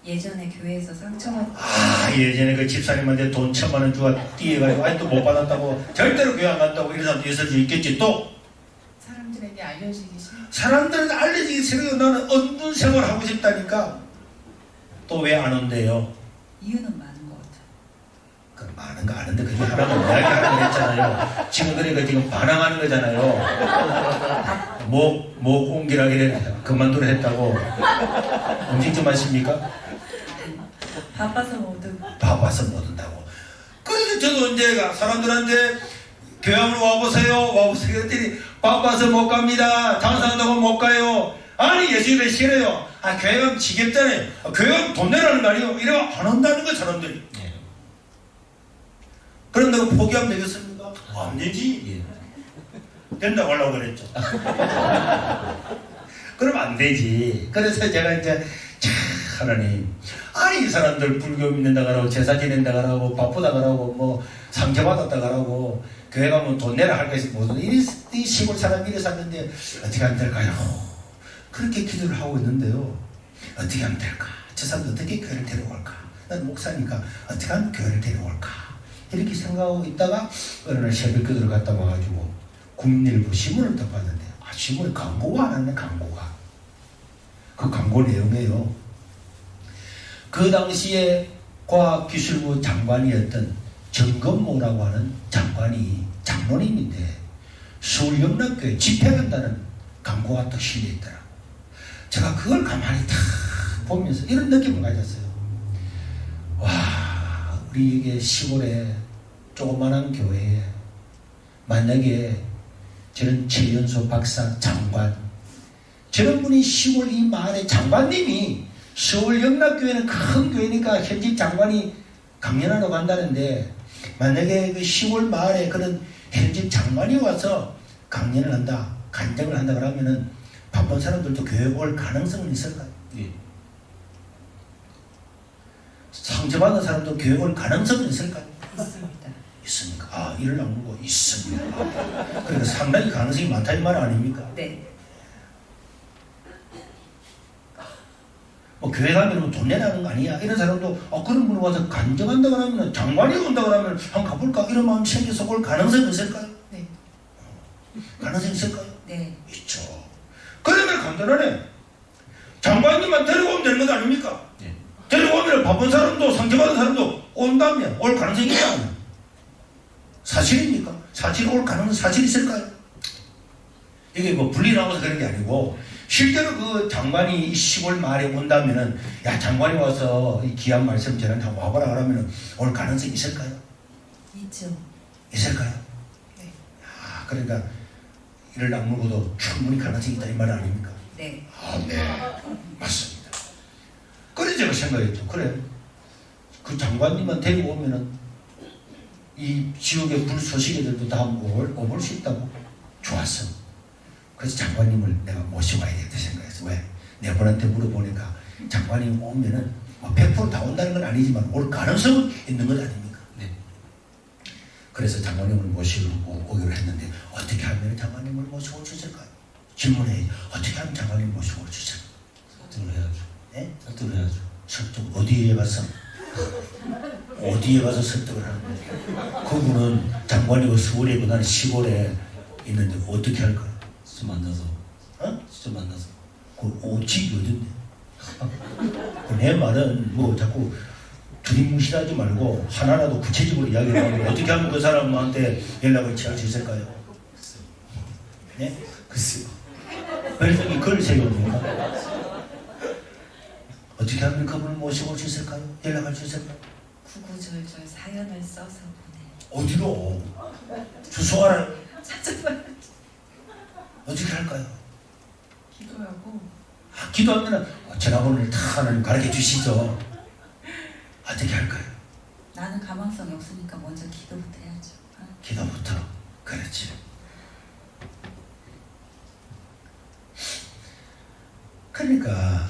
예전에 교회에서 상처받 아, 예전에 그 집사님한테 돈 1,000만 원 주고 뛰어가지고 아직도 못 받았다고 절대로 교회 안 간다고 이런 사람도 있을 수 있겠지. 또 사람들에게 알려지기 싫어. 사람들은 알려지기 싫어요. 나는 얻는 생활 하고 싶다니까. 또 왜 안 온대요? 이유는 많은 것 같아. 그 많은 거 아는데 그게 하나만 이야기하라고 했잖아요. 지금 그러니까 지금 반항하는 거잖아요. 목 옹기라기를 그만두려 했다고. 음식 좀 하십니까? 바빠서 모두 바빠서 못 온다고. 그래서 저도 언제가 사람들한테 교양으로 와보세요 했더니 바빠서 못 갑니다. 장사한다고 못 가요. 아니 예수님을 싫어요. 아 교회 가면 지겹잖아요. 아, 교회 가면 돈 내라는 거 아니에요. 이러면 안 온다는 거 사람들이. 예. 그런다고 포기하면 되겠습니까? 안 되지. 예. 된다고 하려고 그랬죠. 그럼 안 되지. 그래서 제가 이제 하나님, 아니 이 사람들 불교 믿는다 그러고 제사 지낸다 그러고 바쁘다 그러고 뭐 상처받았다 그러고 교회 가면 돈 내라 할 것이 모든 이 시골 사람 이래 샀는데 어떻게 하면 될까요? 그렇게 기도를 하고 있는데요. 어떻게 하면 될까? 저 사람들 어떻게 교회를 데려올까? 난 목사니까 어떻게 하면 교회를 데려올까? 이렇게 생각하고 있다가 어느 날 새벽 기도를 갔다 와가지고 국민일보 신문을 딱 봤는데 신문에 광고가 나왔네. 광고가. 그 광고 내용이에요. 그 당시에 과학기술부 장관이었던 정건모라고 하는 장관이 장로님인데 서울영락교회 집회한다는 광고가 또 실려있더라고. 제가 그걸 가만히 딱 보면서 이런 느낌을 가졌어요. 와, 우리 이게 시골에 조그만한 교회에 만약에 저런 최연소 박사 장관, 저런 분이 시골 이 마을의 장관님이 서울 영락교회는 큰 교회니까 현직 장관이 강연하러 간다는데 만약에 그 시골 마을에 그런 현직 장관이 와서 강연을 한다, 간증을 한다 그러면은 바쁜 사람들도 교회 올 가능성은 있을까요? 예. 상처받은 사람도 교회 올 가능성은 있을까요? 있습니다. 있습니까? 아, 이를 나누고 있습니다. 그러니까 상당히 가능성이 많다 이 말 아닙니까? 네. 뭐 교회 가면 돈 내라는 거 아니야? 이런 사람도 그런 분이 와서 간증한다 그러면 장관이 온다 그러면 한번 가볼까? 이런 마음 생겨서 올 가능성이 있을까요? 네. 가능성이 있을까요? 네. 있죠. 그러면 간단하네. 장관님만 데리고 오면 되는 것 아닙니까? 예. 데리고 오면 바쁜 사람도 상처받은 사람도 온다면 올 가능성이 있다. 사실입니까? 사실 올 가능성 사실 있을까요? 이게 뭐 분리 나와서 그런 게 아니고 실제로 그 장관이 시골 마을에 온다면은 야 장관이 와서 이 귀한 말씀 전한테 와보라 그러면은 올 가능성이 있을까요? 있죠. 있을까요? 네. 아 그러니까 이를 악물고도 충분히 가능성이 있다 이 말 아닙니까? 네. 아 네 맞습니다. 그래서 제가 생각했죠. 그래 그 장관님만 데리고 오면은 이 지역의 불소식애들도 다 오볼 수 있다고 좋았어. 그래서 장관님을 내가 모시고 와야 되겠다 생각했어. 왜? 네 분한테 물어보니까 장관님 오면은 100%다 온다는 건 아니지만 올 가능성은 있는 것 아닙니까? 네. 그래서 장관님을 모시고 오기로 했는데 어떻게 하면 장관님을 모시고 올 수 있을까요? 질문해. 어떻게 하면 장관님을 모시고 올 수 있을까요? 설득을 해야죠. 네? 설득을 해야죠. 설득 어디에 가서? 어디에 가서 설득을 하는 거예요? 그분은 장관이고 서울에 있고 나는 시골에 있는데 어떻게 할까요? 직접 만나서. 어? 직접 만나서. 그 집이 어딘데? 내 말은 뭐 자꾸 두리뭉실하지 말고 하나라도 구체적으로 이야기를 하면 어떻게 하면 그 사람한테 연락을 취할 수 있을까요? 네? 글쎄요. 별명이 글 세웁니까? 어떻게 하면 그분을 모시고 올 수 있을까요? 연락할 수 있을까요? 구구절절 사연을 써서 보내. 어디로? 주소 알아? 찾아봐요. 어떻게 할까요? 기도하고. 기도하면 전화번호를 다 하나님 가르쳐 주시죠. 어떻게 할까요? 나는 가망성이 없으니까 먼저 기도부터 해야죠. 기도부터. 그렇지. 그러니까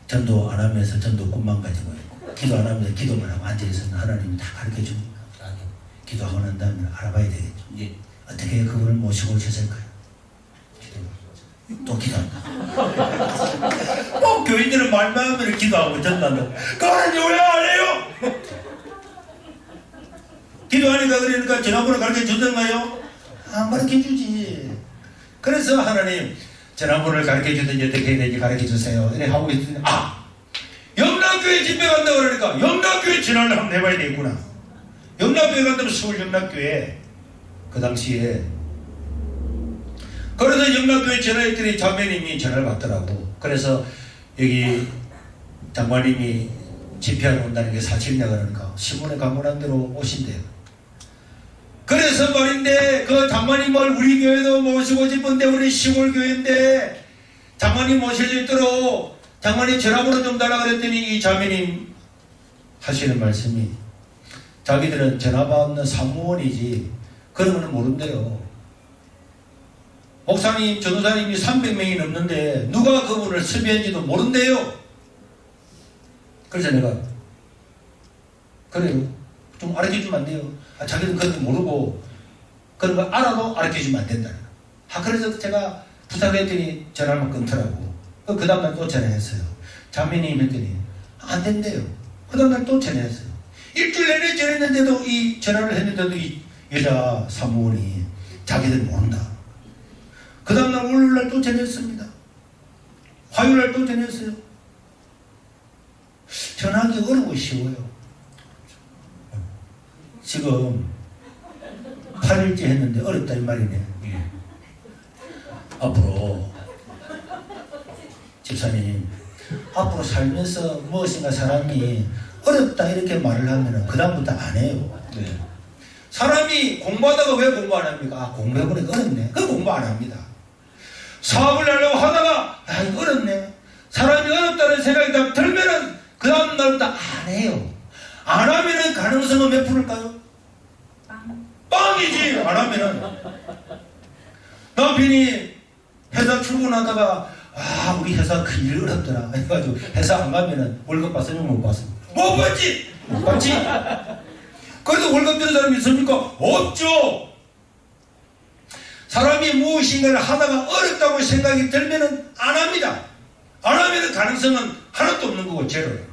전도 안 하면서 전도 꿈만 가지고 있고, 기도 안 하면서 기도만 하고 앉아있으면 하나님이 다 가르쳐 줍니까? 아니요. 기도하고 난 다음에 알아봐야 되겠죠. 예. 어떻게 그분을 모시고 오셨을까요? 또 기도한다. 교인들은 말만 하면 기도하고 전도한다. 그러니 왜 안 해요? 기도하니까 그러니까 전화번호 가르쳐 주던가요? 안 가르쳐 주지. 그래서 하나님 전화번호를 가르쳐 주든지 어떻게 해야 되는지 가르쳐 주세요. 이래 하고 있더니 영락교회 집회 간다고 그러니까 영락교회 전화를 한번 해봐야 되겠구나. 영락교회 간다면 서울 영락교회 그 당시에 그래서 영락교회 전화했더니 자매님이 전화를 받더라고. 그래서 여기 장관님이 집회하러 온다는 게 사실이냐 그러니까 신문에 광고한 대로 오신대요. 그래서 말인데 그 장관님을 우리 교회도 모시고 싶은데 우리 시골 교회인데 장관님 모실 수 있도록 장관님 전화번호 좀 달라 그랬더니 이 자매님 하시는 말씀이 자기들은 전화 받는 사무원이지 그런 거는 모른대요. 목사님, 전도사님이 300명이 넘는데 누가 그분을 섭외한지도 모른대요. 그래서 내가 그래요. 좀 알려주면 안 돼요. 자기는 그런 거 모르고 그런 거 알아도 알려주면 안 된다는 거. 그래서 제가 부탁했더니 전화를 끊더라고. 그 다음날 또 전화했어요. 자매님 했더니 안 된대요. 그 다음날 또 전화했어요. 일주일 내내 전화했는데도 이 전화를 했는데도 이 여자 사무원이 자기들 모른다. 그 다음날 월요일날 또 전화했습니다. 화요일날 또 전화했어요. 전화하기 어려워 쉬워요. 지금 8일째 했는데 어렵다 이 말이네. 예. 앞으로 집사님 앞으로 살면서 무엇인가 사람이 어렵다 이렇게 말을 하면 그 다음부터 안 해요. 네. 사람이 공부하다가 왜 공부 안 합니까? 공부해보니까 어렵네. 그 공부 안 합니다. 사업을 하려고 하다가 이거 어렵네. 사람이 어렵다는 생각이 딱 들면은 그 다음 날부터 안 해요. 안 하면은 가능성은 몇 프로일까요? 빵이지. 안 하면은 남편이 회사 출근하다가 우리 회사 그 일 어렵더라 해가지고 회사 안 가면은 월급 받으면 못 받습니다. 못 받지. 못 받지. 그래도 월급 되는 사람이 있습니까? 없죠. 사람이 무엇인가를 하다가 어렵다고 생각이 들면은 안 합니다. 안 하면은 가능성은 하나도 없는 거고 제로예요.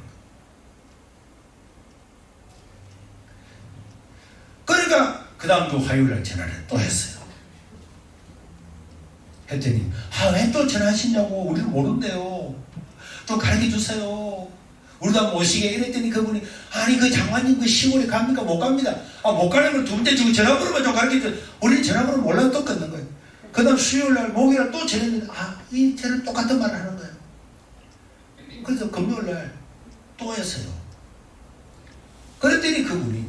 그러니까 그 다음도 화요일날 전화를 또 했어요. 했더니 왜 또 전화하시냐고. 우리를 모른대요. 또 가르쳐주세요. 우리도 한번 오시게 이랬더니 그분이 그 장관님 그 10월에 갑니까? 못 갑니다. 못 가려면 두 번째 지금 전화번호만 좀 가르쳐줘. 우리는 전화번호 몰라도 또 끊는 거예요. 그 다음 수요일날 목요일날 또 전화했는데 이 쟤는 똑같은 말을 하는 거예요. 그래서 금요일날 또 했어요. 그랬더니 그분이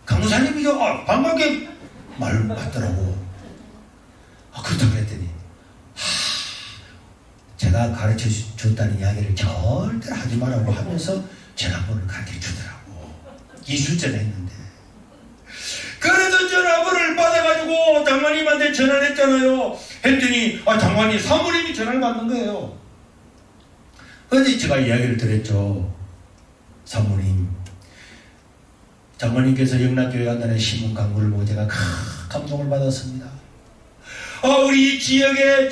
강도사님이요. 반갑게 말 맞더라고. 그렇다고 그랬더니 제가 가르쳐 줬다는 이야기를 절대로 하지 말라고 하면서 전화번호를 가르쳐 주더라고. 2주 전에 했는데. 그래서 전화번호를 받아가지고 장관님한테 전화를 했잖아요. 했더니 장관님 사모님이 전화를 받는 거예요. 그런데 제가 이야기를 드렸죠. 사모님, 장관님께서 영락교회 간다는 신문 광고를 보고 제가 감동을 받았습니다. 우리 지역에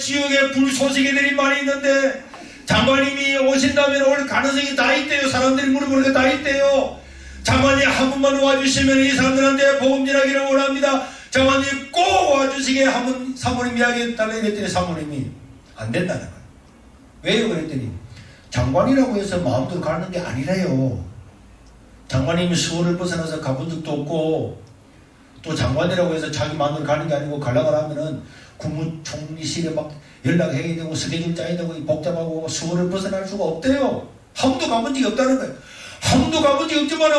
불소식이들이 많이 있는데 장관님이 오신다면 올 가능성이 다 있대요. 사람들이 물어보는 게 다 있대요. 장관님 한 번만 와주시면 이 사람들한테 복음 전하기를 원합니다. 장관님 꼭 와주시게 한번 사모님 이야기했다고 했더니 사모님이 안 된다는 거예요. 왜요? 그랬더니 장관이라고 해서 마음대로 가는 게 아니래요. 장관님이 수호를 벗어나서 가본 적도 없고 또 장관이라고 해서 자기 마음대로 가는 게 아니고 가려고 하면은 국무총리실에 막 연락해야 되고 스케줄 짜야 되고 복잡하고 수호를 벗어날 수가 없대요. 한 번도 가본 적이 없다는 거예요. 한 번도 가본 적이 없지만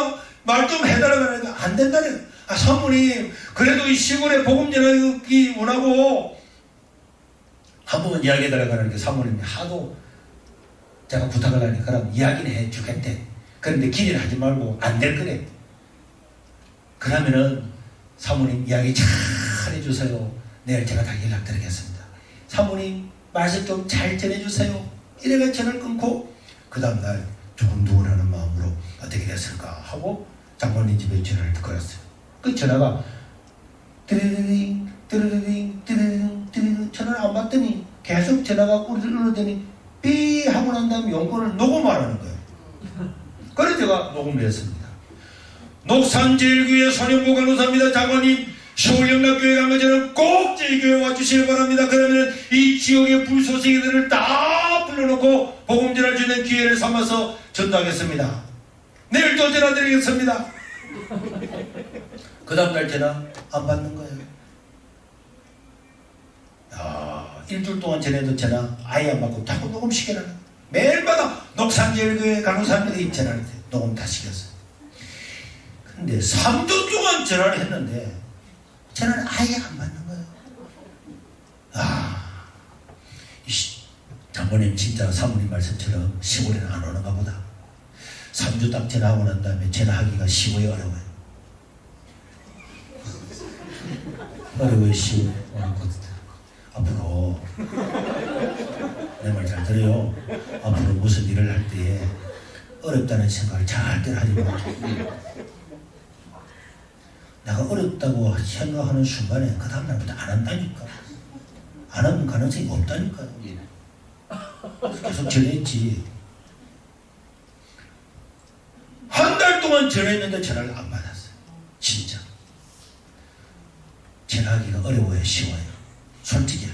말 좀 해달라고 하니까 안 된다는 거예요. 사모님 그래도 이 시골에 복음 전하기 원하고 한 번만 이야기해달라고 하니까 사모님이 하도 제가 부탁을 하니까 그럼 이야기는 해주겠대. 그런데 기대를 하지 말고 안 될 거래. 그러면은 사모님 이야기 잘 해주세요. 내일 제가 다 연락드리겠습니다. 사모님 말씀 좀 잘 전해주세요. 이래가 전화를 끊고 그 다음날 두근두근하는 마음으로 어떻게 됐을까 하고 장모님 집에 전화를 듣고 왔어요. 그 전화가 띠르르링 띠르르링 띠르르링 띠르르 전화를 안 받더니 계속 전화가 울리더니 삐 하고 난 다음에 용건을 녹음하라는 거예요. 그래서 제가 녹음을 했습니다. 녹산제일교회 선현보간호사입니다. 장모님 서울영락교회 가면 저는 꼭 저희 교회 와주시길 바랍니다. 그러면 이 지역의 불소식이들을 다 불러놓고 복음 전할 수 있는 기회를 삼아서 전도하겠습니다. 내일 또 전화드리겠습니다. 그 다음날 전화 안 받는 거예요. 일주일 동안 전에도 전화 아예 안 받고 자꾸 녹음시켜놔요. 매일마다 녹산제일교회 간호사님들이 전화를 해요. 녹음 다 시켰어요. 근데 3주 동안 전화를 했는데 전화를 아예 안 받는 거예요. 장모님 진짜 사모님 말씀처럼 시골에는 안 오는가 보다. 3주 딱 전화하고 난 다음에 전화하기가 쉬워요, 어려워요? 어려워요, 쉬워요? 앞으로 내 말 잘 들어요. 앞으로 무슨 일을 할 때에 어렵다는 생각을 절대로 하지 마. 내가 어렵다고 생각하는 순간에 그 다음날부터 안 한다니까. 안 하면 가능성이 없다니까요. 계속 전했지. 한 달 동안 전했는데 전화를 안 받았어요. 진짜. 전화하기가 어려워요, 쉬워요? 솔직히.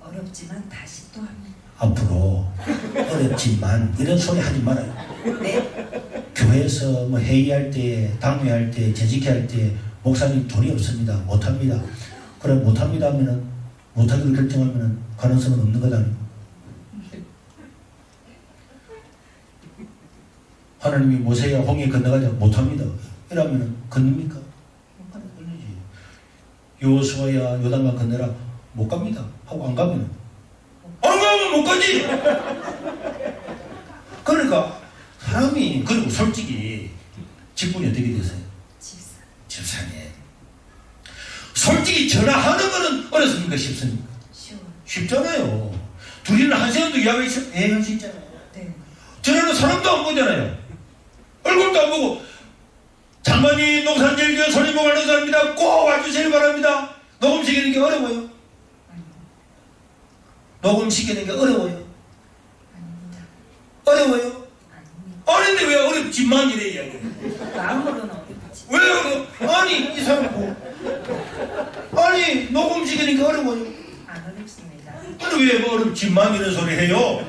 어렵지만 다시 또 합니다. 앞으로 어렵지만 이런 소리 하지 말아요. 네. 교회에서 뭐 회의할 때, 당회할 때, 재직할 때 목사님 돈이 없습니다. 못합니다. 그래 못합니다 하면은 못하기로 결정하면은 가능성은 없는 거다. 하나님이 모세야 홍해 건너가자 못합니다. 이러면은 건립니까? 못 가는 걸리지. 여호수아야 요단강 건너라 못 갑니다. 하고 안 가면 못 가지. 그러니까 사람이 그리고 솔직히 직분이 어떻게 되세요? 집사님. 솔직히 전화하는 거는 어렵습니까? 쉽습니까? 쉽잖아요. 둘이는 한 시간도 이야기할 수 있잖아요. 네. 전화는 사람도 안 보잖아요. 얼굴도 안 보고 장관이 농산제일교회 선임봉하는 사람입니다. 꼭 와주시기 바랍니다. 녹음시키는 게 어려워요? 녹음시키는 게 어려워요? 아닙니다. 어려워요? 아닙니다. 아닌데 왜 어렵지만 이래 이야기해요. 마음으로는 어렵지. 왜 어려워? 아니 이 사람 뭐 아니 녹음시키는 게 어려워요? 안 어렵습니다. 아니 왜 어렵지만 이런 소리 해요?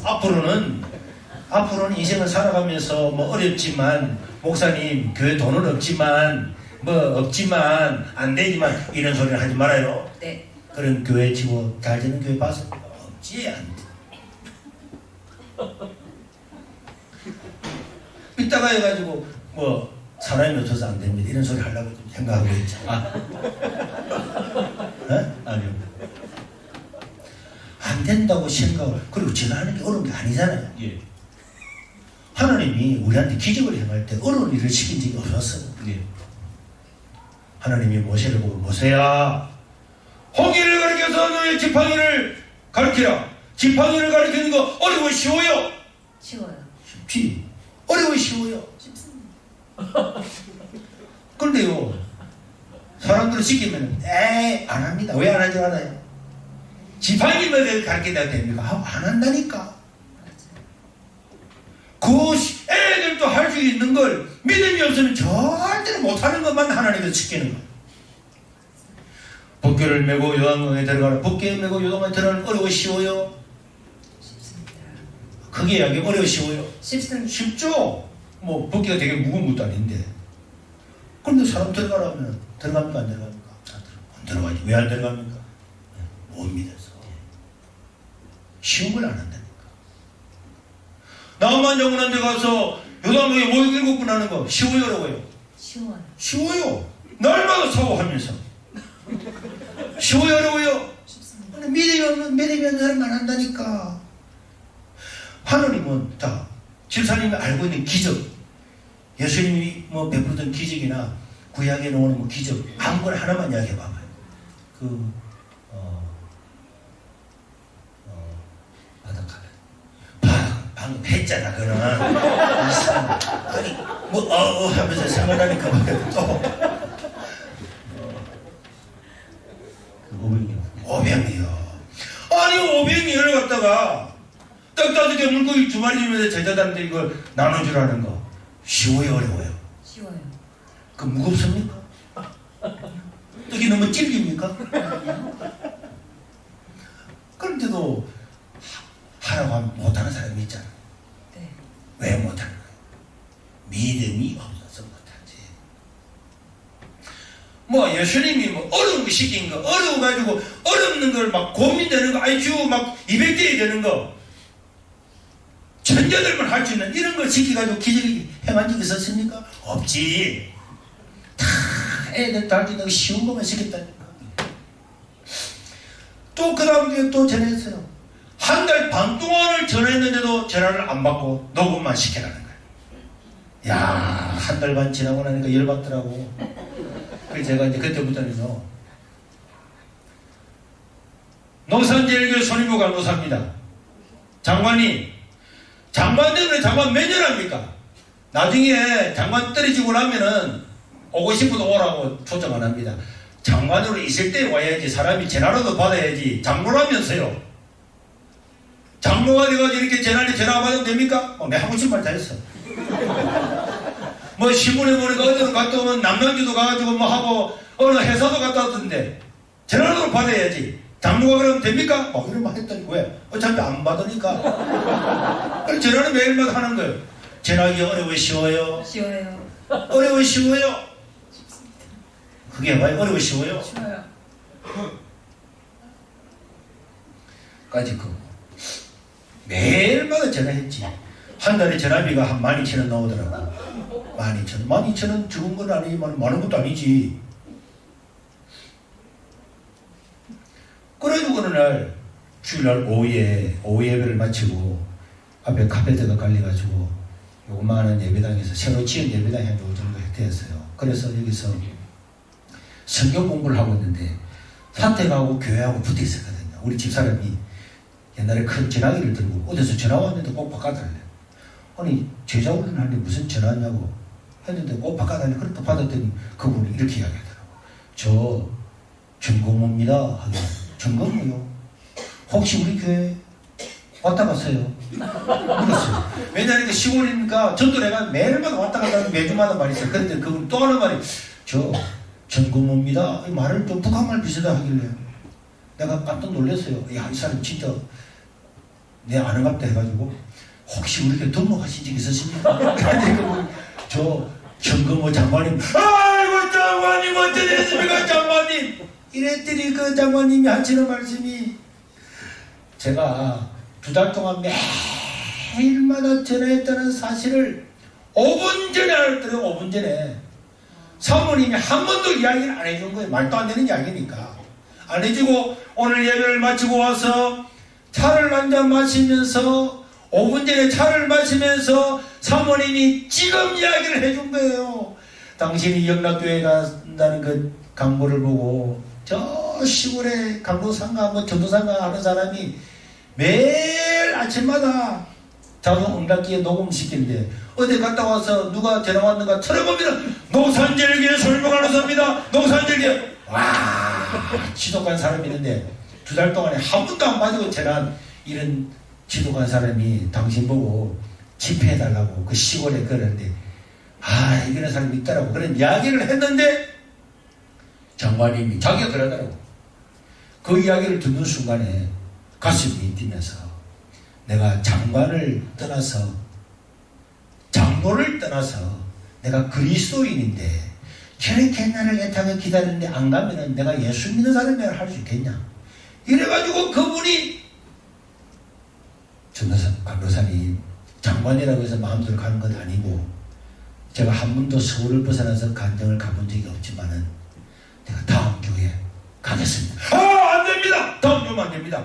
앞으로는 인생을 살아가면서 뭐 어렵지만 목사님 교회 돈은 없지만 뭐 없지만 안 되지만 이런 소리를 하지 말아요. 네. 그런 교회 치고 잘 되는 교회 봤습니까? 없지 안 돼. 이따가 해가지고 뭐 사람이 없어서 안 됩니다 이런 소리 하려고 좀 생각하고 있죠. 아니요. 안 된다고 생각을 그리고 전화하는 게 어려운 게 아니잖아요. 예. 하나님이 우리한테 기적을 행할 때 어려운 일을 시킨 적이 없었어요. 예. 하나님이 모세를 보고 모세야 홍해를 가리켜서 너의 지팡이를 가리키라. 지팡이를 가리키는 거 어려워 쉬워요? 쉬워요. 쉽지. 어려워 쉬워요? 쉽습니다. 그런데요 사람들을 시키면 안 합니다. 왜 안 하지 않아요? 지팡이를 가르친다고 됩니까? 안 한다니까. 그 애들도 할 수 있는 걸 믿음이 없으면 절대로 못하는 것만 하나님께서 시키는 거예요. 법궤를 메고 요단강에 들어가라. 법궤 메고 요단강에 들어가는 어려워 쉬워요? 쉽습니다. 그게 이야기 어려워 쉬워요? 쉽습니다. 쉽죠? 뭐 법궤가 되게 무거운 것도 아닌데. 그런데 사람 들어가라면 들어갑니까 안 들어갑니까? 안 들어가지. 왜 안 들어갑니까? 못 믿어서. 쉬운 걸 안 한다니까. 나만 영원한 데 가서 요단강에 모욕 7번 하는 거 쉬워요 어려워요? 쉬워요. 쉬워요. 날마다 사고하면서. 쉬워요 어려워요? 쉽습니다. 근데 믿음이 없는 사람만 한다니까. 하나님은 다 집사님이 알고 있는 기적, 예수님이 뭐 베풀던 기적이나 구약에 나오는 뭐 기적 아무거나 하나만 이야기해 봐봐요. 방금 했잖아, 그는. 아니, 하면서 생각하니까 또. 500이요. 아니, 500이를 갖다가 딱 5개 물고기 2마리 주면서 제자들한테 이걸 나눠주라는 거. 쉬워요, 어려워요? 쉬워요. 그 무겁습니까? 떡이 너무 질깁니까? 그런데도 하라고 하면 못하는 사람이 있잖아. 네. 왜 못하는 거야? 믿음이 없어서 못하지. 뭐 예수님이 뭐 어려운 거 시킨 거, 어려워가지고 어렵는 걸 막 고민되는 거, IQ 막 200대에 되는 거, 천재들만 할 수 있는 이런 걸 시켜가지고 기적이 행한 적이 있었습니까? 없지. 다 애들 다 할 수 있는 거 쉬운 것만 시켰다니까. 또 그 다음에 또 전했어요. 한 달 반 동안을 전했는데도 전화를 안 받고 녹음만 시켜라는 거예요. 야, 한 달 반 지나고 나니까 열받더라고. 그래서 제가 이제 그때부터는요, 농산제일교회 손님부 간호사입니다. 장관님 때문에 장관 몇 년 합니까? 나중에 장관 떨어지고 나면은 오고 싶어도 오라고 초청 안 합니다. 장관으로 있을 때 와야지. 사람이 전화라도 받아야지. 장로라면서요. 장로가 돼가지고 이렇게 전화 받으면 됩니까? 내가 하고 싶은 말 다 했어. 뭐 신문에 보니까 어디로 갔다 오면 남양주도 가가지고 뭐 하고 어느 회사도 갔다 왔던데 전화라도 받아야지. 장로가 그러면 됩니까? 이런 말 했더니 왜? 어차피 안 받으니까. 그럼 전화는 매일마다 하는 거예요. 전화하기 어려워 쉬워요? 쉬워요. 어려워 쉬워요? 그게 왜 어려워 쉬워요? 쉬워요. 까지 그 매일마다 전화했지. 한 달에 전화비가 한 12,000원 나오더라고. 12,000원 적은 건 아니지만 많은 것도 아니지. 그래도 어느 날 주일날 오후에 예배를 마치고 앞에 카페트가 깔려가지고 요만한 예배당에서 새로 지은 예배당이 한 요 정도 되었어요. 그래서 여기서 성경 공부를 하고 있는데 산택하고 교회하고 붙어 있었거든요. 우리 집사람이 옛날에 큰 전화기를 들고 어디서 전화 왔는데 꼭 바꿔달래. 아니 제자 훈련하는데 무슨 전화냐고 했는데 꼭 바꿔달래. 그렇게 받았더니 그분이 이렇게 이야기하더라고. 저 전공모입니다 하길래 전공모요? 혹시 우리 교회 왔다 갔어요? 그랬어요. 왜냐하면 시골이니까 전도내가 매일마다 왔다 갔다 하는 매주마다 말이 있어요. 그런데 그분 또 하는 말이 저 전공모입니다. 이 말을 좀 북한말 비슷하게 하길래 내가 깜짝 놀랐어요. 야, 이 사람 진짜 내 아는 갑다 해가지고 혹시 우리 교회 등록하신 적 있으십니까? 그러니까 저 전공모 장관님 아이고 장관님 어떻게 됐습니까 장관님 이랬더니 그 장관님이 하시는 말씀이 제가 2달 동안 매일마다 전화했다는 사실을 5분 전에 알았더래요. 5분 전에 사모님이 한 번도 이야기를 안 해준 거예요. 말도 안 되는 이야기니까 안 해주고 오늘 예배를 마치고 와서 차를 한잔 마시면서 5분 전에 차를 마시면서 사모님이 지금 이야기를 해준 거예요. 당신이 영락교회 간다는 그 광고를 보고 저 시골에 강도상가 뭐 전도상가 하는 사람이 매일 아침마다 자동 응답기에 녹음시키는데 어디 갔다 와서 누가 전화 왔는가 틀어보면 농산제일교회 손님부 간호사입니다. 농산제일교회 와 지독한 사람이 있는데 2달 동안에 한 번도 안 맞고 전화한 이런 지독한 사람이 당신 보고 집회해달라고 그 시골에 그러는데 이런 사람이 있더라고. 그런 이야기를 했는데 장관님이 자기가 그러더라고. 그 이야기를 듣는 순간에 가슴이 뛰면서 내가 장관을 떠나서 장로를 떠나서 내가 그리스도인인데 저렇게 나를 애타게 기다리는데 안 가면은 내가 예수 믿는 사람이라 할 수 있겠냐. 이래가지고 그분이 간호사님 장관이라고 해서 마음대로 가는 건 아니고 제가 한 번도 서울을 벗어나서 간정을 가본 적이 없지만은 내가 다음 주에 가겠습니다. 안 됩니다. 다음 주 오면 안 됩니다.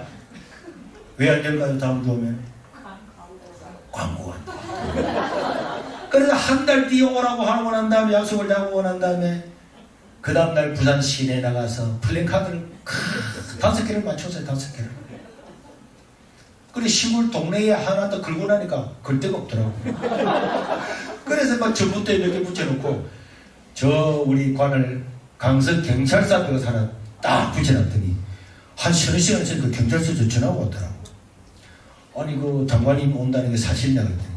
왜 안 될까요? 다음 주 오면 광고가 안 돼. 그래서 한 달 뒤에 오라고 하고 난 다음에 약속을 잡고 난 다음에 그 다음날 부산 시내에 나가서 플랜카드를 5개를 맞췄어요. 5개를. 그래 시골 동네에 하나 더 걸고 나니까 걸 데가 없더라고. 그래서 막 전봇대 몇 개 붙여놓고 저 우리 관을 강서 경찰서 앞에 가서 하나 딱 붙여놨더니 한 서너 시간 있으니 그 경찰서에서 전화가 왔더라고. 아니 그 장관님 온다는 게 사실이냐 그랬더니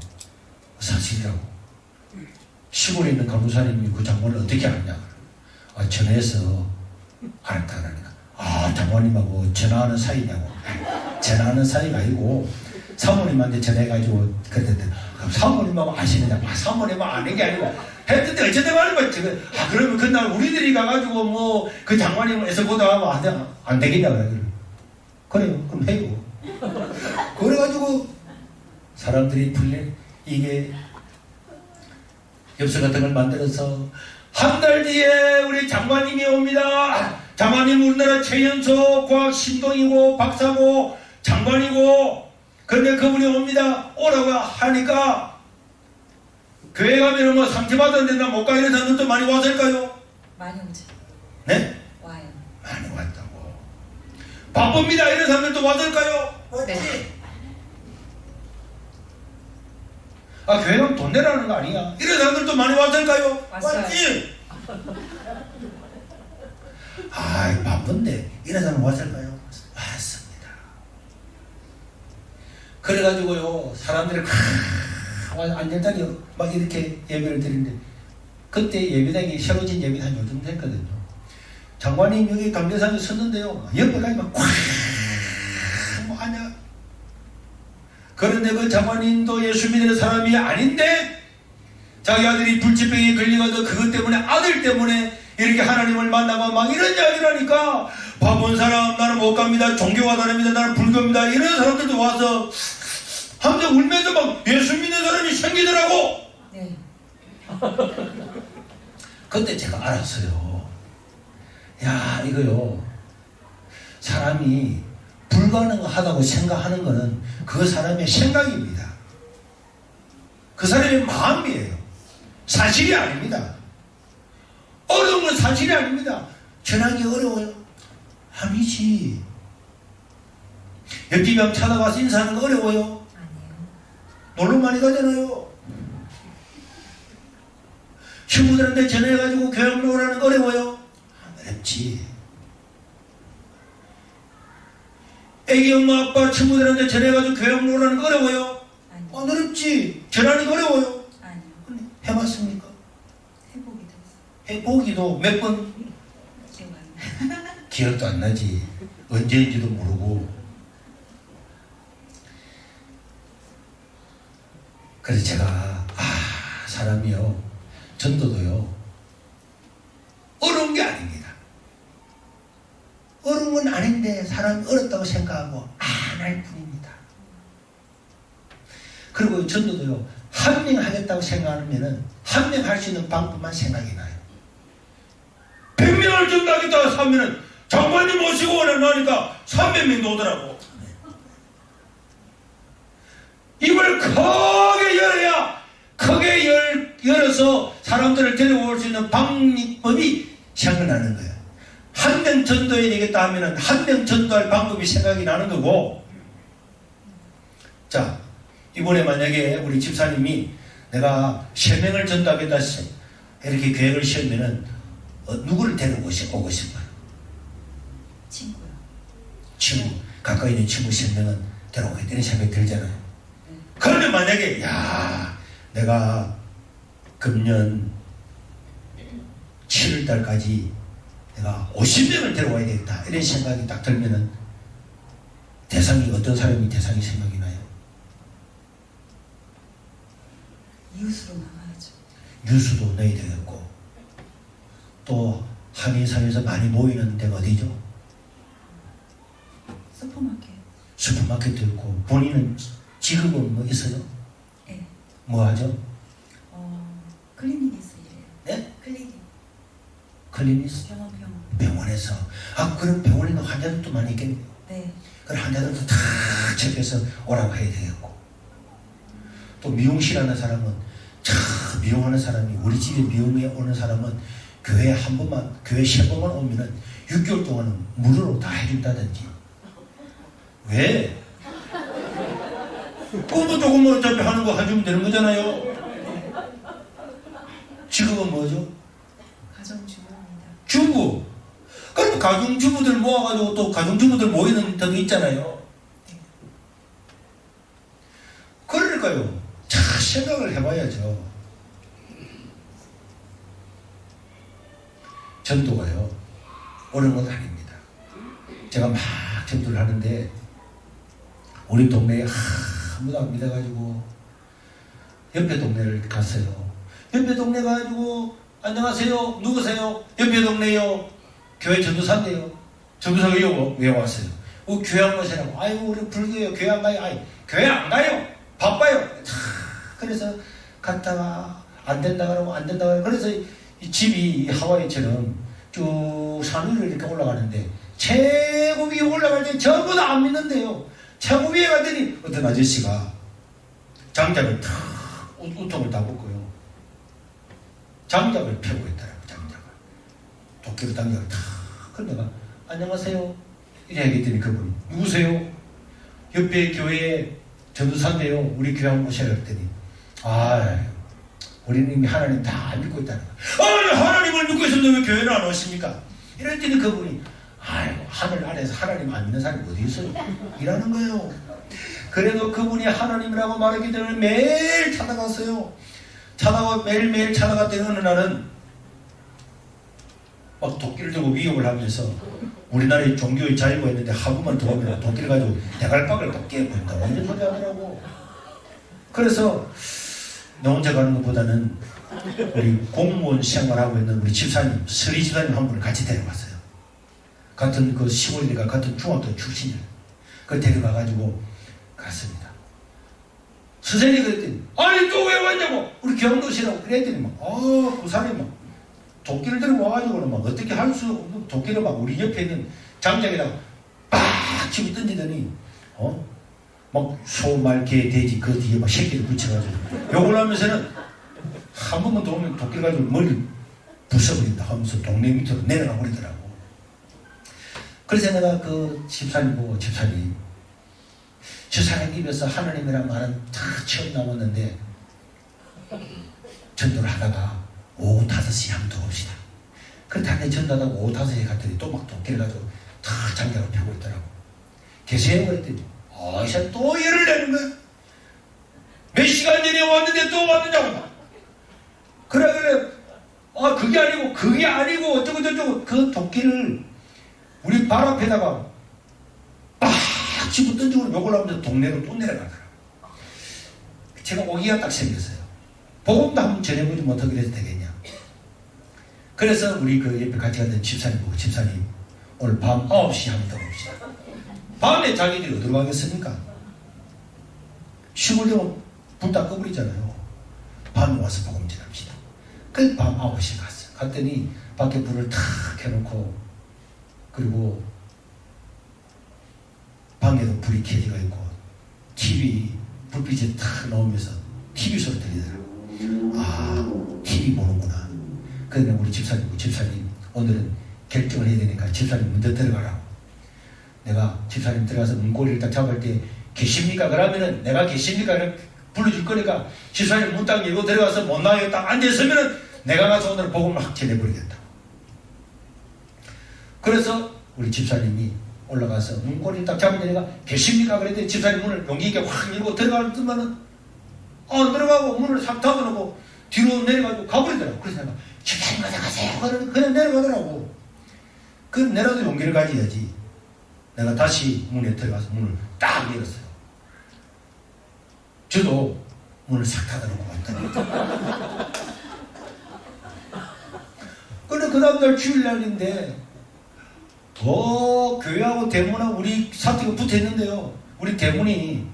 사실이라고. 시골에 있는 간호사님이 그 장관을 어떻게 알았냐. 아, 전화해서 알았다 그러니까. 아, 장관님하고 전화하는 사이냐고. 전화하는 사이가 아니고 사모님한테 전화해가지고 그랬더니 그럼 사모님하고 아시느냐. 아, 사모님은 아는 게 아니고 했는데 어쨌든 말이면 지금 아 그러면 그날 우리들이 가가지고 뭐 그 장관님에서 보다 안 되겠냐 그래. 그래요. 그럼 해요. 그래가지고 사람들이 풀린 이게 엽서 같은 걸 만들어서 한 달 뒤에 우리 장관님이 옵니다. 장관님 우리나라 최연소 과학 신동이고 박사고 장관이고 그런데 그분이 옵니다. 오라고 하니까 교회 가면 뭐 상처받았는데 나 못 가 이런 사람들도 많이 왔을까요? 많이 오죠. 네? 와요. 많이 왔다고. 바쁩니다 이런 사람들도 왔을까요? 네. 아 교회 가면 돈 내라는 거 아니야. 이런 사람들도 많이 왔을까요? 왔어요. 왔지? 아 바쁜데 이런 사람 왔을까요? 왔습니다. 그래가지고요 사람들이 안전장에 막 이렇게 예배를 드리는데 그때 예배당이 새로 진 예배당이 요즘 됐거든요. 장관님 여기 강대상에 섰는데요 옆에까지 막 뭐 하냐. 그런데 그 장관님도 예수 믿는 사람이 아닌데 자기 아들이 불치병에 걸리거든 그것 때문에 아들 때문에 이렇게 하나님을 만나고 막 이런 이야기를 하니까 바본 사람 나는 못 갑니다. 종교가 다릅니다. 나는 불교입니다. 이런 사람들도 와서 함께 울면서 막 예수 믿는 사람이 생기더라고. 네. 그때 제가 알았어요. 야 이거요 사람이 불가능하다고 생각하는 거는 그 사람의 생각입니다. 그 사람의 마음이에요. 사실이 아닙니다. 어려운 건 사실이 아닙니다. 전하기 어려워요? 아니지. 옆집에 한번 찾아가서 인사하는 거 어려워요? 아니에요. 놀러 많이 가잖아요. 친구들한테 전화해가지고 교양 오라는 거 어려워요? 어렵지. 애기 엄마 아빠 친구들한테 전화해가지고 교양 오라는 거 어려워요? 아니에요. 어렵지. 전하는 거 어려워요? 아니요. 해봤습니까? 회복이 됐어요. 해보기도 몇 번? 기억 안 나요. 기억도 안 나지. 언제인지도 모르고. 그래서 제가 사람이요 전도도요 어려운 게 아닙니다. 어려운 건 아닌데 사람이 어렵다고 생각하고 안 할 뿐입니다. 그리고 전도도요 한 명 하겠다고 생각하면은 한 명 할 수 있는 방법만 생각이 나요. 100명을 전도하겠다고 하면은 장관님 모시고 오라니까 300명도 오더라고. 입을 크게 열어야 크게 열어서 사람들을 데려올 수 있는 방법이 생각나는 거예요. 한 명 전도해야 되겠다 하면은 한 명 전도할 방법이 생각이 나는 거고. 자, 이번에 만약에 우리 집사님이 내가 3명을 전도하겠다 이렇게 계획을 세우면은 누구를 데리고 오고 싶어요? 친구요. 친구, 가까이 있는 친구 3명은 데려오겠다는 생각이 들잖아요. 그러면 만약에 내가 금년 7월달까지 내가 50명을 데려와야 되겠다 이런 생각이 딱 들면은 대상이 어떤 사람이 대상이 생각이 나요? 이웃으로 나가야죠. 유수도 넣어야 되겠고 또 한인사회에서 많이 모이는 데가 어디죠? 슈퍼마켓. 슈퍼마켓도 있고 본인은 직업은 뭐 있어요? 네. 뭐 하죠? 클리닉에서 일해요. 네? 클리닉. 클리닉 병원. 병원에서 그럼 병원에 있는 환자들도 많이 있겠네요. 네. 그럼 환자들도 다 체크해서 오라고 해야 되겠고 또 미용실 하는 사람은 미용하는 사람이 우리 집에 미용에 오는 사람은 교회 한 번만 교회 3번만 오면은 6개월 동안은 무료로 다 해준다든지 왜? 그거 조금만 어차피 하는 거 해주면 되는 거잖아요. 직업은 뭐죠? 가정주부입니다. 주부. 그럼 가정주부들 모아가지고 또 가정주부들 모이는 데도 있잖아요. 그러니까요. 잘 생각을 해봐야죠. 전도가요. 어려운 건 아닙니다. 제가 막 전도를 하는데 우리 동네에 아무도 안 믿어가지고 옆에 동네를 갔어요. 옆에 동네 가가지고 안녕하세요. 누구세요? 옆에 동네요. 교회 전도사인데요. 전도사가 왜 왔어요? 교회 안 가시라고. 아이고 우리 불교예요. 교회 안 가요. 아이 교회 안 가요. 바빠요. 그래서 갔다가 안 된다 그러고 안 된다 그러고 그래서 이 집이 하와이처럼 쭉 산 위로 이렇게 올라가는데 최고 위에 올라갈 때 전부 다 안 믿는데요. 최고 위에 갔더니 어떤 아저씨가 장작을 탁 우통을 다 벗고요. 장작을 펴고 있더라고. 장작을 도끼로 장작을 탁. 그래서 내가 안녕하세요 이래 얘기했더니 그분이 누구세요? 옆에 교회에 전도사인데요. 우리 교회 한번 오셔야 했더니 우리는 이미 하나님 다 믿고 있다는 거야. 아니 하나님을 믿고 있었는데 왜 교회는 안 오십니까? 이랬더니 그분이 하늘 아래에서 하나님 안 믿는 사람이 어디 있어요? 이라는 거예요. 그래도 그분이 하나님이라고 말했기 때문에 매일 찾아갔어요. 매일매일 찾아갔더니 어느 날은 막 도끼를 들고 위협을 하면서 우리나라의 종교의 자유가 있는데 하루만 더 오면 도끼를 가지고 대갈박을 또 깨버린다. 이런 소리 하더라고. 그래서 나 혼자 가는 것보다는 우리 공무원 생활하고 있는 우리 집사님, 서리 집사님 한 분을 같이 데려갔어요. 같은 그 시골이가 같은 중학교 출신이에요. 그 데려가가지고 갔습니다. 선생님이 그랬더니 아니 또 왜 왔냐고 우리 경도시라고 그랬더니 그 사람이 막 도끼를 들고 와가지고는 막 어떻게 할 수 없는 도끼를 막 우리 옆에 있는 장작에다가 빡 치고 던지더니 막 소, 말, 개, 돼지 그 뒤에 막 새끼를 붙여가지고 욕을 하면서는 한 번만 더 오면 도끼를 가지고 머리를 부숴버린다 하면서 동네 밑으로 내려가 버리더라고. 그래서 내가 그 집사님 보고 집사님 저 사람 입에서 하나님이란 말은 다 처음 나왔는데 전도를 하다가 오후 5시에 한번 더 봅시다. 그래 다음에 전도하다가 오후 5시에 갔더니 또 막 도끼를 가지고 다 장작을 펴고 있더라고. 계세요? 그랬더니 이 사람 또 열을 내는 거야. 몇 시간 전에 왔는데 또 왔느냐고. 그래 그게 아니고 어쩌고 저쩌고 그 도끼를 우리 발 앞에다가 빡 치고 던지고 욕을 하면서 동네로 또 내려가더라고. 제가 오기가 딱 생겼어요. 복음도 한번 전해보지 못하게 해서 되겠냐. 그래서 우리 그 옆에 같이 갔던 집사님 보고 집사님 오늘 밤 9시 한번 더 봅시다. 밤에 자기들이 어디로 가겠습니까? 시골 되면 불 다 꺼버리잖아요. 밤에 와서 복음 전합시다. 그래서 밤 9시에 갔어요. 갔더니 밖에 불을 탁 켜놓고 그리고 방에도 불이 켜져 있고 TV 불빛이 탁 나오면서 TV 소리 들리더라고요. TV 보는구나. 그런데 우리 집사님 오늘은 결정을 해야 되니까 집사님 먼저 들어가라고. 내가 집사님 들어가서 문고리를 딱 잡을 때 계십니까? 그러면은 내가 계십니까? 불러줄 거니까 집사님 문 딱 열고 들어가서 못 나와요. 딱 앉아있으면은 내가 가서 오늘 복음을 확 전해버리겠다. 그래서 우리 집사님이 올라가서 문고리를 딱 잡으니까 계십니까? 그랬더니 집사님 문을 용기 있게 확 열고 들어가는 듯만은 들어가고 문을 싹 닫아놓고 뒤로 내려가지고 가버리더라고. 그래서 내가 집사님 어디 가세요? 그냥 내려가더라고. 그 내려도 용기를 가져야지. 내가 다시 문에 들어가서 문을 딱 열었어요. 저도 문을 싹 닫아놓고 왔더니. 근데 그 다음날 주일날인데 교회하고 대문하고 우리 사택이 붙어있는데요. 우리 대문이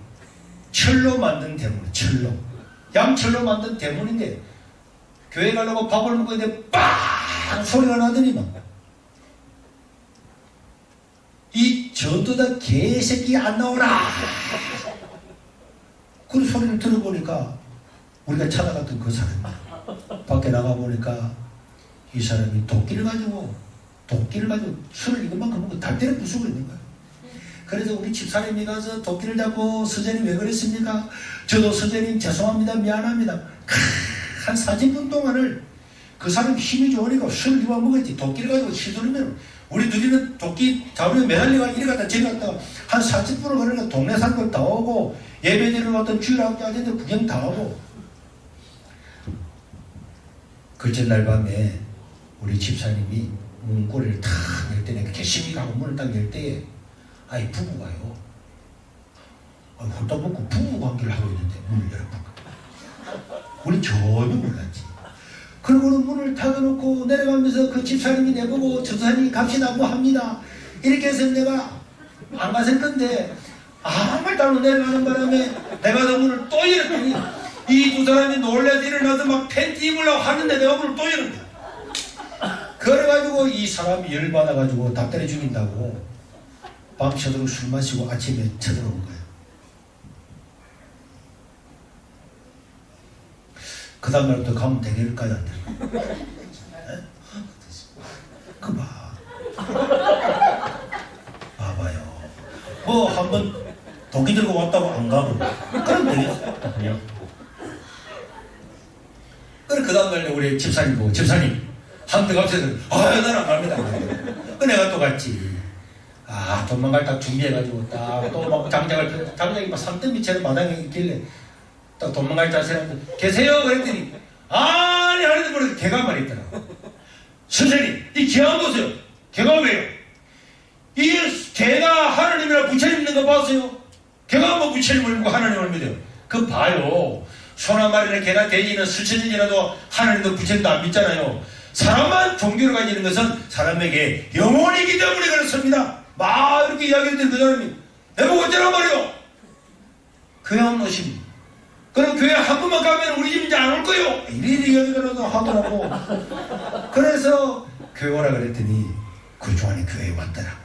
철로 만든 대문, 철로. 양철로 만든 대문인데 교회 가려고 밥을 먹고 있는데 빵 소리가 나더니 이 전도다 개새끼 안 나오라. 그 소리를 들어보니까 우리가 찾아갔던 그 사람이 밖에 나가보니까 이 사람이 도끼를 가지고 술을 이것만큼 먹고 다 때려 부수고 있는 거야. 그래서 우리 집사님이 가서 도끼를 잡고 선생님 왜 그랬습니까? 저도 선생님 죄송합니다. 미안합니다. 한 40분 동안을 그 사람 힘이 좋으니까 술 집어먹었지. 도끼를 가지고 휘두르면 우리 둘이는 도끼 잡으면 매달려가 이래 갔다 저래 갔다가 한 40분을 걸으니까 동네 사람들 다 오고 예배드리러 왔던 주일학교 아저씨들 구경 다 하고. 그째 날 밤에 우리 집사님이 문고리를 탁 열 때 내가 개심히 가고 문을 딱 열 때에 아이 부부가요. 홀딱 먹고 부부 관계를 하고 있는데 문을 열어볼까. 우리 전혀 몰랐지. 그리고는 문을 닫아놓고 내려가면서 그 집사님이 내보고 전사님이 갑시다 뭐 합니다. 이렇게 해서 내가 안 갔을 건데 아무 말도 안 하고 내려가는 바람에 내가 그 문을 또 열었더니 이 두 사람이 놀라서 일어나서 막 팬티 입으려고 하는데 내가 문을 또 열은 거야. 그래가지고 이 사람이 열받아가지고 닭다리 죽인다고 밤새도록 술 마시고 아침에 쳐들어온 거야. 그 다음날부터 가면 되겠을까요? 안 될까요? 그 봐. 봐봐요. 뭐 한번 독이 들고 왔다고 안 가면 그럼 되겠어요. 그래 그 다음날 우리 집사님 보고 집사님 한대 갑자기 나는 안 갑니다. 그 내가 또 갔지. 도망갈 딱 준비해가지고 딱 또 막 장작이 막 산더미처럼 마당에 있길래 딱 도망갈 자세를 계세요 그랬더니 아니 하는데 모르겠어 개가 한 마리 있더라고. 선생님 이 개 한 보세요. 개가 왜요? 이 개가 하나님이랑 부처님 있는 거 봤어요? 개가 뭐 부처님을 믿고 하나님을 믿어요? 그거 봐요. 소나 말이나 개나 돼지는 수천 년이라도 하나님도 부처님도 안 믿잖아요. 사람만 종교를 가지는 것은 사람에게 영혼이기 때문에 그렇습니다. 막 이렇게 이야기했더니 그 사람이 내보고 어쩌란 말이요? 교회 안 오십니다. 그럼 교회 한 번만 가면 우리 집 이제 안 올 거요? 이리 이야기를 하더라고. 그래서 교회 오라 그랬더니 그 중간에 교회에 왔더라.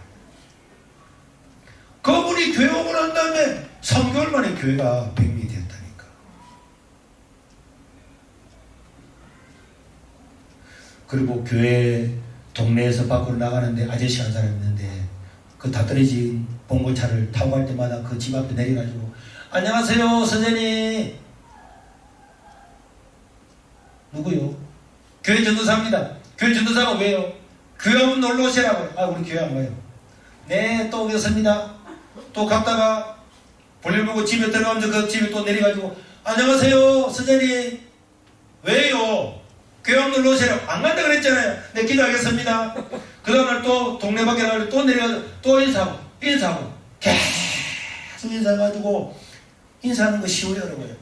그분이 교회 오고 난 다음에 3개월 만에 교회가 100명이 됐다니까. 그리고 교회 동네에서 밖으로 나가는데 아저씨 한 사람 있는데 그 다 떨어진 봉고차를 타고 갈 때마다 그 집 앞에 내려가지고 안녕하세요 선생님. 누구요? 교회 전도사입니다. 교회 전도사가 왜요? 교회 한번 놀러 오시라고요. 우리 교회 안 가요. 네, 또 오겠습니다. 또 갔다가 볼일 보고 집에 들어가면서 그 집에 또 내려가지고 안녕하세요 선생님. 왜요? 교회 한번 놀러 오시라고. 안 간다 그랬잖아요. 네, 기도하겠습니다. 그 다음날 또 동네 밖에 나가서 또 내려가서 또 인사하고 계속 인사해가지고 인사하는 거 쉬워요 어려워요?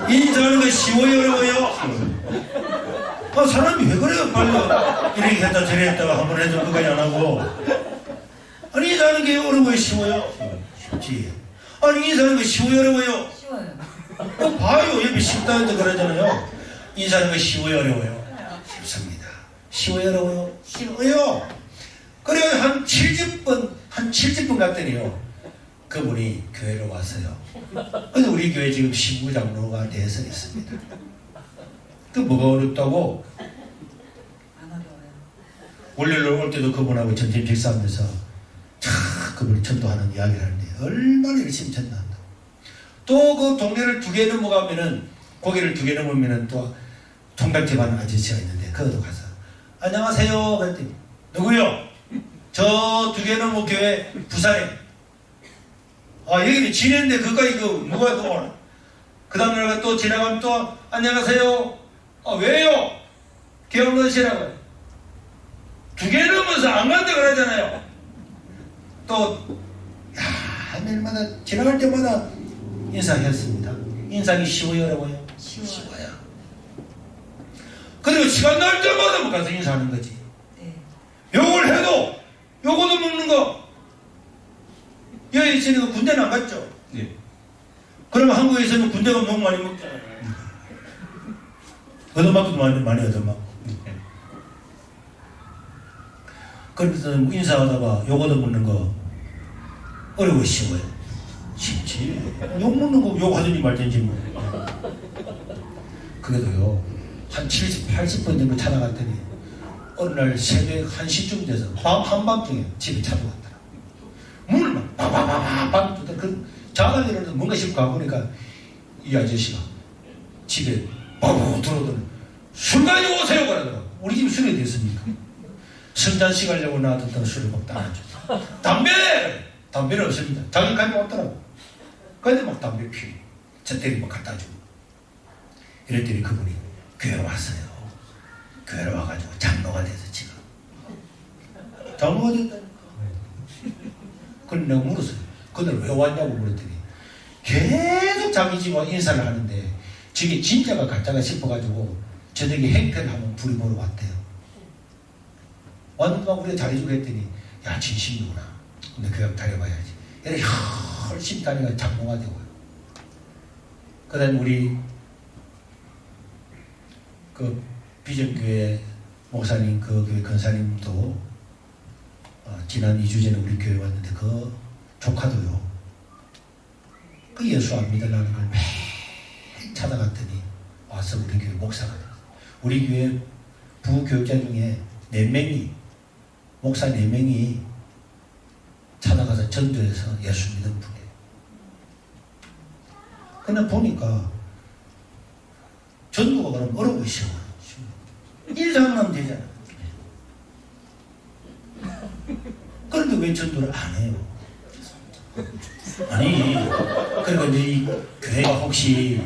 인사하는 거 쉬워요 어려워요? 사람이 왜 그래요 빨리 이렇게 했다 저렇게 했다가 한번 해도 그까지 안 하고 아니 인사하는 게 어려워요 쉬워요? 쉽지. 아니 인사하는 거 쉬워요 어려워요? 쉬워요. 봐요 옆에 쉽다는데 그러잖아요. 인사하는 거 쉬워요 어려워요? 쉽습니다. 쉬워요 어려워요? 쉬워요. 그래 한 70번 갔더니요 그분이 교회로 왔어요. 그래서 우리 교회 지금 신부장로가 돼서 있습니다. 그 뭐가 어렵다고? 안 어려워요. 월요일 올 때도 그분하고 점심 식사하면서 그분이 전도하는 이야기를 하는데 얼마나 열심히 전도한다. 또 그 동네를 2개 넘어가면은 고개를 2개 넘으면은 또 통닭집 하는 아저씨가 있는데 그것도 가서 안녕하세요 그랬더니 누구요? 저 2개 넘어 교회 부산에 여기는 지냈는데 그까지 누가 또 오나? 그 다음날 또 지나가면 또 안녕하세요. 왜요? 교회 오시라고요. 2개 넘어서 안 간다 그러잖아요. 또 매일마다 지나갈 때마다 인사했습니다. 인사하기 쉬워요 어려워요? 쉬워요. 그리고 시간 날 때마다 뭐 가서 인사하는 거지. 네. 욕을 해도 요거도 먹는 거 여기 있으니까 군대는 안 갔죠? 네. 그러면 한국에 있으면 군대가 너무 많이 먹잖아요. 얻어맞기도 많이 얻어맞고. 그래서 인사하다가 욕 얻어먹는 거 어려워 쉬워요? 쉽지. 욕 먹는 거 욕하든지 말든지 뭐. 그래도요 한 70, 80번 정도 찾아갔더니 어느 날 새벽 1시쯤 돼서 한밤중에 집에 찾아왔더라. 문을 막 빠바바바 두드려. 그 자다가 일어나서 뭔가 싶고 가보니까 이 아저씨가 집에 바로 들어오더니 술 가지고 오세요 그러더라고. 우리 집에 술이 됐습니까? 성잔씨 가려고 놔뒀던 술을 막 따라줘. 담배는 없습니다. 자기 가지고 왔더라고. 근데 막 담배 피우고 저때리 막 갖다 주고 이랬더니 그분이 교회로 왔어요. 교회로 와가지고 장로가 돼서 지금 장로가 됐다니까. 그럼 내가 물었어요. 그날 왜 왔냐고 물었더니 계속 자기 집와 인사를 하는데 저게 진짜가 가짜가 싶어가지고 저녁에 행패를 한번 부리보러 왔대요. 왔는데 막 우리가 잘해주고 했더니 야 진심이구나. 근데 교육 다녀봐야지. 이렇게 열심히 다니가 장로가 되고요. 그 다음에 우리 그 비전교회 목사님 그 교회 권사님도 지난 2주 전에 우리 교회 왔는데 그 조카도요. 그 예수 안 믿으려는 걸 매일 찾아갔더니 와서 우리 교회 목사가 됐어요. 우리 교회 부교육자 중에 4명이 목사 4명이 찾아가서 전도해서 예수 믿은 분이에요. 근데 보니까 전도가 그럼 어려워 쉬워. 일상만 되잖아. 그런데 왜 전도를 안 해요? 아니, 그러니까 이제 이 교회가 혹시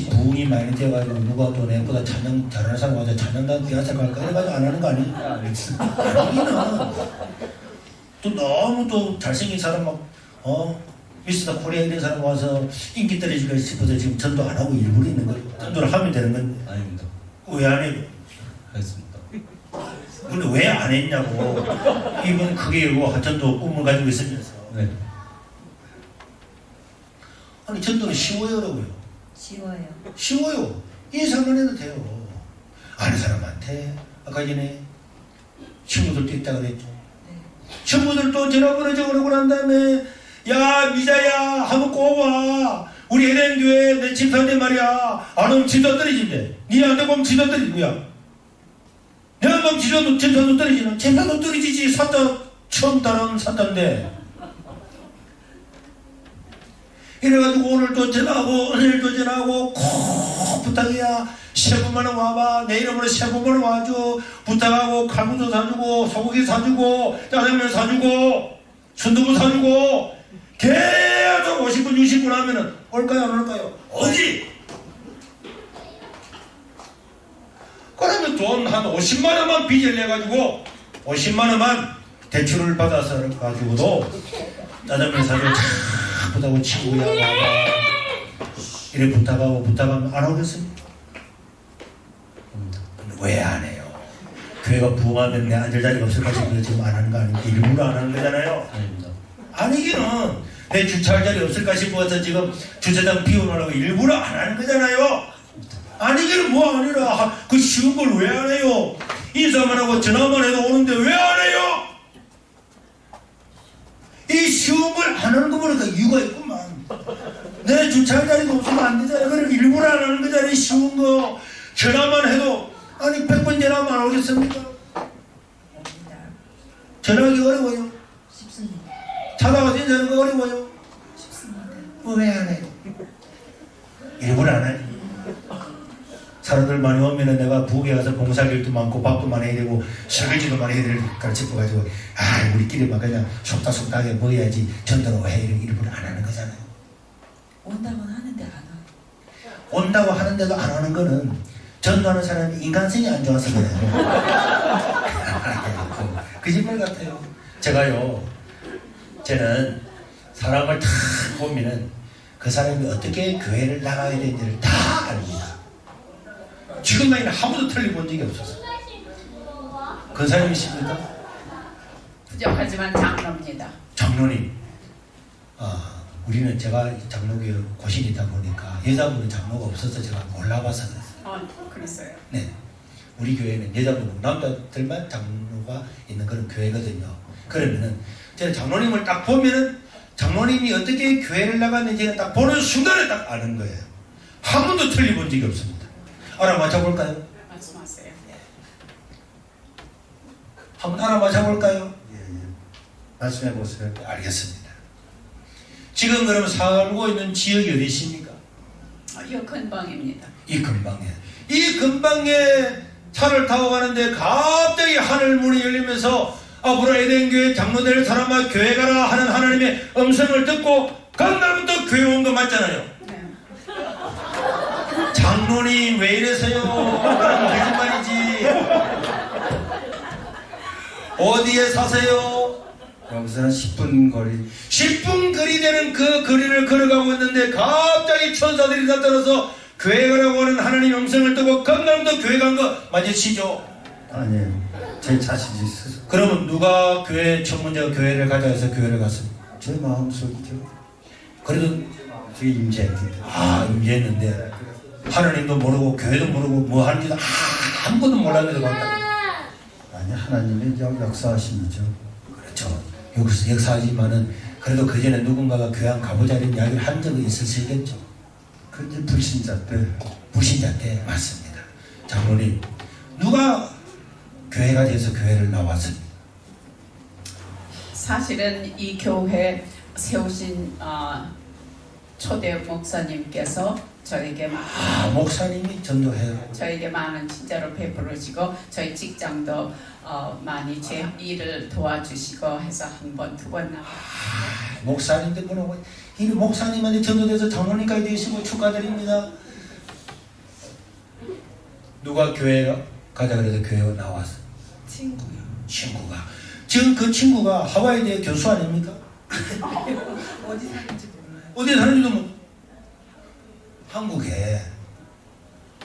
부흥이 많이 돼가지고 누가 또 내보다 찬양 잘하는 사람 와서 찬양단 대하사 갈까 해가지고 안 하는 거 아니야? 아니기는 또 너무 또 잘생긴 사람 미스터 코리아 이런 사람 와서 인기 떨어지고 싶어서 지금 전도 안 하고 일부러 있는 거예요. 전도를 하면 되는 건 아닙니다. 왜 안 해요? 하겠습니다. 근데 왜 안 했냐고. 이분 크게 열고 전도 꿈을 가지고 있으면서. 네. 아니 전도는 쉬워요 어려워요? 쉬워요. 쉬워요. 인사만 해도 돼요. 아는 사람한테 아까 전에 친구들도 있다 그랬죠. 네. 친구들도 전화번호 그러고 난 다음에 야 미자야 한번 꼭 와. 우리 해len교회 내 집사인데 말이야. 안 오면 집사 떨어진대. 니네 안 되고 오면 집사 떨어지고야. 내가 보면 집사도 떨어지는. 집사도 떨어지지. 사자 처음 따라온 사자인데. 이래가지고 오늘도 전화하고 오늘도 전화하고 꼭 부탁이야. 세분만은 와봐. 내 이름으로 세분만은 와줘. 부탁하고 칼국수 사주고 소고기 사주고 짜장면 사주고 순두부 사주고 계속 50분 60분 하면은 올까요 안 올까요? 오지. 그러면 돈 한 50만 원만 빚을 내가지고 50만 원만 대출을 받아서 가지고도 짜장면 사주고 부탁하고 친구야 와봐. 이래 부탁하면 안 오겠습니까? 왜 안 해요? 교회가 부흥하면 내 앉을 자리가 없을까 싶어서 지금 안 하는 거 아닙니까? 일부러 안 하는 거잖아요. 아닙니다. 아니기는 내 주차할 자리 없을까 싶어서 지금 주차장 비워놓으려고 일부러 안 하는 거잖아요. 아니기는 뭐 아니라 그 쉬운 걸 왜 안 해요? 인사만 하고 전화만 해도 오는데 왜 안 해요? 이 쉬운 걸 안 하는 거 보니까 이유가 있구만. 내 주차할 자리가 없으면 안 되잖아요. 그럼 일부러 안 하는 거잖아요. 쉬운 거 전화만 해도 아니 100번 전화하면 안 오겠습니까? 옵니다. 전화하기 어려워요. 쉽습니다. 찾아가서 인사하는 거 어려워요. 쉽습니다. 왜 안 해요? 일부러 안 해. 사람들 많이 오면은 내가 부엌에 가서 봉사할 일도 많고 밥도 많이 해야 되고 설거지도 많이 해야 될까 싶어가지고 우리끼리만 그냥 속닥속닥하게 먹어야지 전도로 해 일부러 안 하는 거잖아요. 온다고는 하는데 안 와요. 온다고 하는데도 안 오는 거는 전도하는 사람이 인간성이 안 좋아서 그래요. 거짓말 같아요. 저는 사람을 다 보면은 그 사람이 어떻게 교회를 나가야 되는지를 다 압니다. 지금까지는 한 번도 틀려본 적이 없었어요. 그 사람이십니까? 부족하지만 장로입니다. 장로님. 우리는 제가 장로교회 고신이다 보니까 여자분은 장로가 없어서 제가 몰라봐서 그랬어요. 그랬어요. 네. 우리 교회는 여자분, 남자들만 장로가 있는 그런 교회거든요. 그러면은 제가 장로님을 딱 보면은 장로님이 어떻게 교회를 나갔는지는 딱 보는 순간에 딱 아는 거예요. 한 번도 틀려본 적이 없습니다. 알아맞혀 볼까요? 말씀하세요. 한번 알아맞혀 볼까요? 예. 말씀해 보세요. 알겠습니다. 지금 그럼 살고 있는 지역이 어디 있습니까? 이 근방입니다. 이 근방에. 이 근방에 차를 타고 가는데 갑자기 하늘 문이 열리면서 앞으로 에덴교회 장로 될 사람아 교회 가라 하는 하나님의 음성을 듣고 그날부터 교회 온 거 맞잖아요. 네. 장로님 왜 이러세요? 그럼 거짓말이지. 어디에 사세요? 여기서는 10분 거리. 10분 거리 되는 그 거리를 걸어가고 있는데 갑자기 천사들이 나타나서 교회 가라고 하는 하나님 음성을 듣고 그날부터 교회 간 거 맞으시죠? 아니에요. 제 자신이 스스로. 그러면 누가 교회 천문제가 교회를 가자 해서 교회를 갔습니까? 제 마음속이죠. 그래도 그게 임재했기 임재했는데 하나님도 모르고 교회도 모르고 뭐 하는지도 아무것도 몰랐는데 갔다. 아니 하나님의 역사하심이죠. 그렇죠. 여기서 역사하지만은 그래도 그 전에 누군가가 교회 한 가보자는 이야기를 한 적은 있을 수 있겠죠. 그 이제 불신자 때. 불신자 때 맞습니다. 장로님 누가 교회가 돼서 교회를 나왔습니다. 사실은 이 교회 세우신 초대 목사님께서 저에게 목사님이 전도해요. 저에게 많은 진짜로 베풀으시고 저희 직장도 많이 제 일을 도와주시고 해서 한 번, 두 번 나왔어요. 목사님들 뭐라고 이 목사님한테 전도돼서 장로님까지 되시고 축하드립니다. 누가 교회 가자 그래서 교회에 나왔어? 친구가. 지금 그 친구가 하와이대 교수 아닙니까? 어디 사는지 몰라요. 어디 사는지도 뭐 한국에.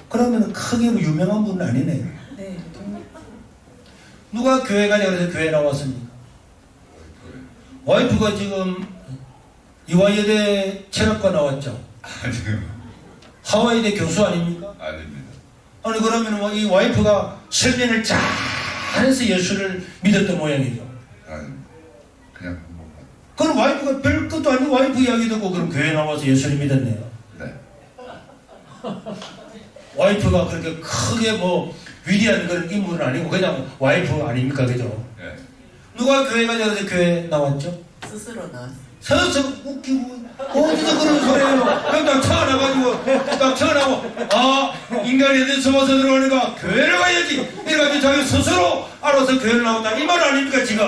그러면 크게 뭐 유명한 분은 아니네요. 네. 누가 교회 가자 그래서 교회 나왔습니까? 와이프가 지금 이화여대 철학과 나왔죠? 아니요. 하와이대 교수 아닙니까? 아닙니다. 아니 그러면 뭐 이 와이프가 설명을 잘해서 예수를 믿었던 모양이죠. 아닙니다. 그냥 한번 그럼 와이프가 별 것도 아니고 와이프 이야기 듣고 그럼 교회 나와서 예수를 믿었네요. 네. 와이프가 그렇게 크게 뭐 위대한 그런 인물은 아니고 그냥 와이프 아닙니까, 그죠? 네. 누가 교회 가자고 해서 교회 나왔죠? 스스로 나왔어요. 서서 웃기고 어디서 그런 소리예요? 그냥 딱 쳐나가지고 딱 쳐나고 인간이 어디서 와서 들어가니까 교회를 가야지 이래가지고 자기 스스로 알아서 교회를 나온다 이 말 아닙니까 지금?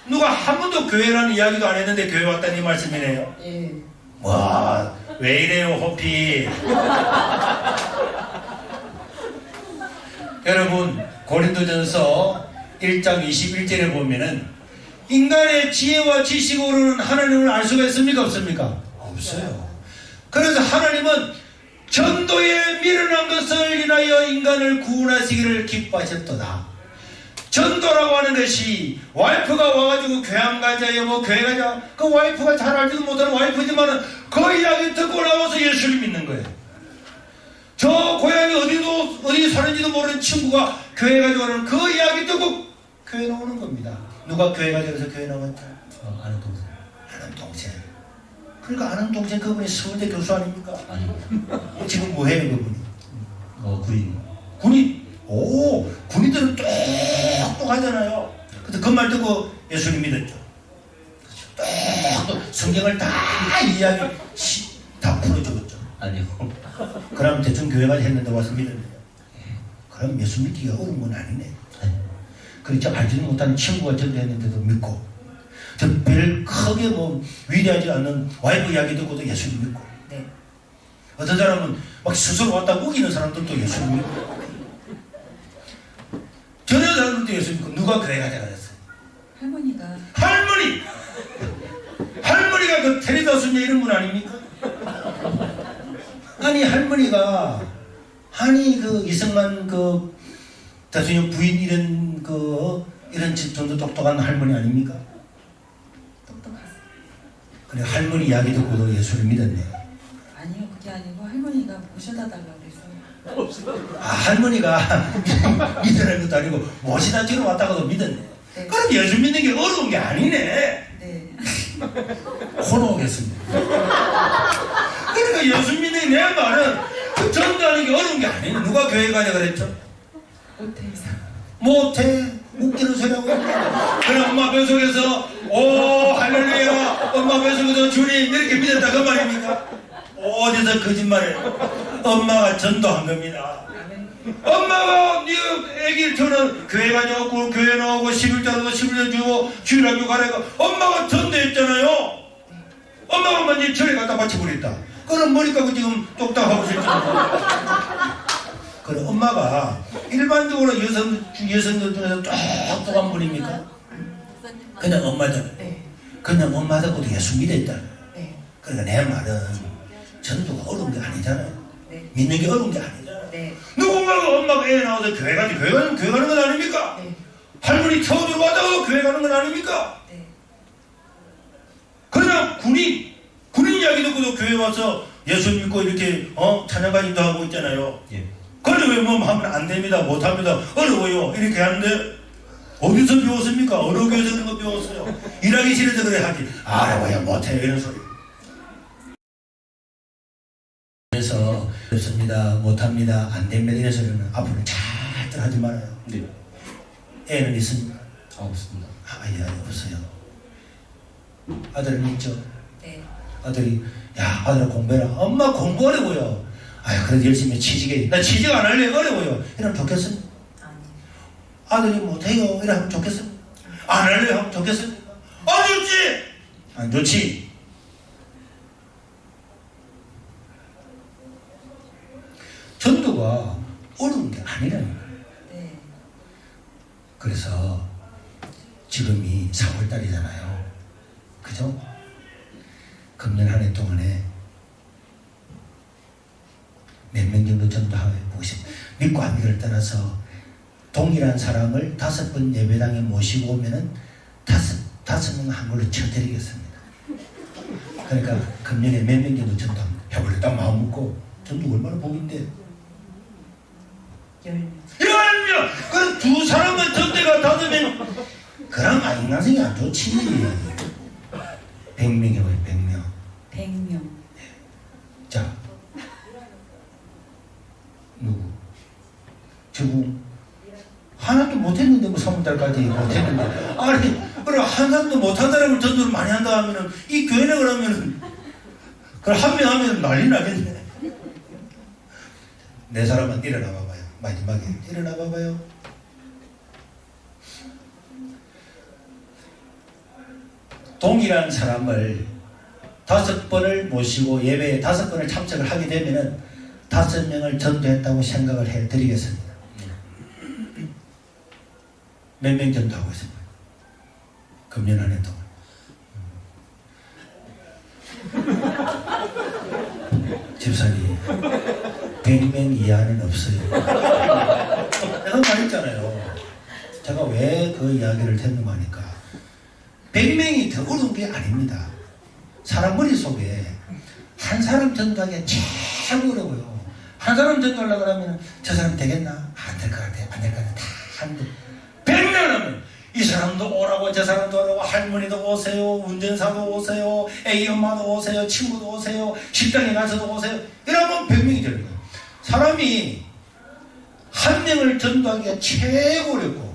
누가 한 번도 교회라는 이야기도 안 했는데 교회 왔다는 이 말씀이네요. 예. 와, 왜 이래요 호피. 여러분 고린도전서 1장 21절에 보면은 인간의 지혜와 지식으로는 하나님을 알 수가 있습니까? 없습니까? 없어요. 그래서 하나님은 전도에 미련한 것을 인하여 인간을 구원하시기를 기뻐하셨도다. 전도라고 하는 것이 와이프가 와가지고 교회 안 가자요 뭐 교회 가자 그 와이프가 잘 알지도 못하는 와이프지만은 그 이야기 듣고 나와서 예수를 믿는 거예요. 저 고향이 어디 사는지도 모르는 친구가 교회 가져가는 그 이야기 듣고 교회 나오는 겁니다. 누가 교회 가져가서 교회 나왔죠? 아는 동생. 아는 동생. 그러니까 아는 동생 그분이 서울대 교수 아닙니까? 아니. 지금 뭐해요 그분이? 군인. 군인? 오, 군인들은 똑똑하잖아요. 그래서 그 말 듣고 예수님 믿었죠. 똑똑 성경을 다 이야기 다 풀어주었죠. 아니요. 그럼 대충 교회 가서 했는데 와서 믿었네요. 그럼 예수 믿기가 어려운 건 아니네. 그렇죠. 알지도 못하는 친구가 전도했는데도 믿고, 저 별 크게 뭐 위대하지 않는 와이프 이야기 듣고도 예수를 믿고, 네. 어떤 사람은 막 스스로 왔다 우기는 사람들도 예수를 믿고, 전혀 사람들도 예수 믿고, 누가 교회 가자 그랬어요? 할머니가 할머니가 그 테레사 순녀 이런 분 아닙니까? 아니 할머니가 그 이승만 그 대통령 부인 이런 정도 똑똑한 할머니 아닙니까? 똑똑하세요. 그래 할머니 이야기 듣고도 예수를 믿었네. 아니요, 그게 아니고 할머니가 모셔다 달라고 그래서. 할머니가 믿으라는 것도 아니고 모시다 뒤로 왔다가도 믿었네. 네. 그럼 예수 믿는 게 어려운 게 아니네. 네. 혼오겠습니다. 그러니까 예수 믿는 내 말은 그 전도하는 게 어려운 게 아니네. 누가 교회 가자 그랬죠? 못해서. 못해. 뭐 그냥 엄마 뱃속에서 오 할렐루야 엄마 뱃속에서 주님 이렇게 믿었다 그 말입니까? 어디서 거짓말해요. 엄마가 전도한 겁니다. 엄마가 네 애기를 저는 교회 가져오고 교회 나오고 11자로도 11절 주고 주일학교 가라고 엄마가 전도했잖아요. 엄마가 먼저 절에 갖다 바쳐버렸다. 그럼 머리 감고 지금 똑딱하고 있잖아요. 그래 엄마가 일반적으로 여성들 중에서 똑똑한 분입니까? 그냥 엄마잖아요. 네. 그냥 엄마다고도 예수 믿었잖아요. 네. 그러니까 내 말은 전도가 어려운 게 아니잖아요. 네. 믿는 게 어려운 게 아니잖아요. 네. 누군가가 엄마가 애 낳아서 교회 가지 교회 가는 건 아닙니까? 네. 할머니 태워주러 왔다고 교회 가는 건 아닙니까? 네. 그러나 군인 이야기 듣고도 교회 와서 예수 믿고 이렇게 찬양가님도 하고 있잖아요. 예. 그런데 왜 뭐 하면 안 됩니다, 못 합니다, 어려워요 이렇게 하는데 어디서 배웠습니까? 어느 교회에서 그런 거 배웠어요? 일하기 싫어서 그래 하지 어려워요 못해요 이런 소리. 그래서 그렇습니다, 못합니다, 안 됩니다 이런 소리는 앞으로 절대 하지 말아요. 네. 애는 있습니까? 없습니다. 예, 없어요. 아들은 있죠? 네. 아들이 야 아들아 공부해라. 엄마 공부 어려워요. 아유 그래도 열심히 취직해. 나 취직 안 할래 어려워요. 이러면 좋겠습니까? 아니. 아들이 못해요 이러면 좋겠습니까? 안 할래 하면 좋겠습니까? 안 좋지? 안 좋지? 전도가 어려운 게 아니라는 거예요. 네. 그래서 지금이 4월달이잖아요. 그죠? 금년 한 해 동안에 몇 명 정도 전도해보고 싶어요. 믿고 안 믿을 떠나서 동일한 사람을 5번 예배당에 모시고 오면은 다섯 명 한 걸로 쳐드리겠습니다. 그러니까 금년에 몇 명 정도 전도합니다. 해볼래 딱 마음 먹고 전도 얼마나 복인데 10명. 10명! 그럼 2사람은 전대가 5명 그럼 인간성이 안 좋지. 100명이 왜 100명 100명. 자 누구? 저분 하나도 못했는데 뭐 3월달까지 못했는데 아니 그럼 한 사람도 못한 사람을 전도를 많이 한다 하면은 이 교회는 그러면은 그럼 한 명 하면 난리 나겠네. 네 사람은 일어나 봐봐요. 마지막에 일어나 봐봐요. 동일한 사람을 5번을 모시고 예배에 5번을 참석을 하게 되면은 5명을 전도했다고 생각을 해드리겠습니다. 몇 명 전도하고 있습니다. 금년 한 해 동안. 집사님 100명 이하는 없어요. 내가 말했잖아요. 제가 왜 그 이야기를 했는가 하니까 100명이 더 어려운 게 아닙니다. 사람 머릿속에 한 사람 전도하기가 제일 어려워요. 한 사람 전도하려고 하면 저 사람 되겠나? 안 될 것 같아. 안 될 것 같아. 다 하는데 100명 하면 이 사람도 오라고 저 사람도 오라고 할머니도 오세요. 운전사도 오세요. 애기 엄마도 오세요. 친구도 오세요. 식당에 가서도 오세요. 이러면 100명이 되는 거예요. 사람이 한 명을 전도하기가 최고 어렵고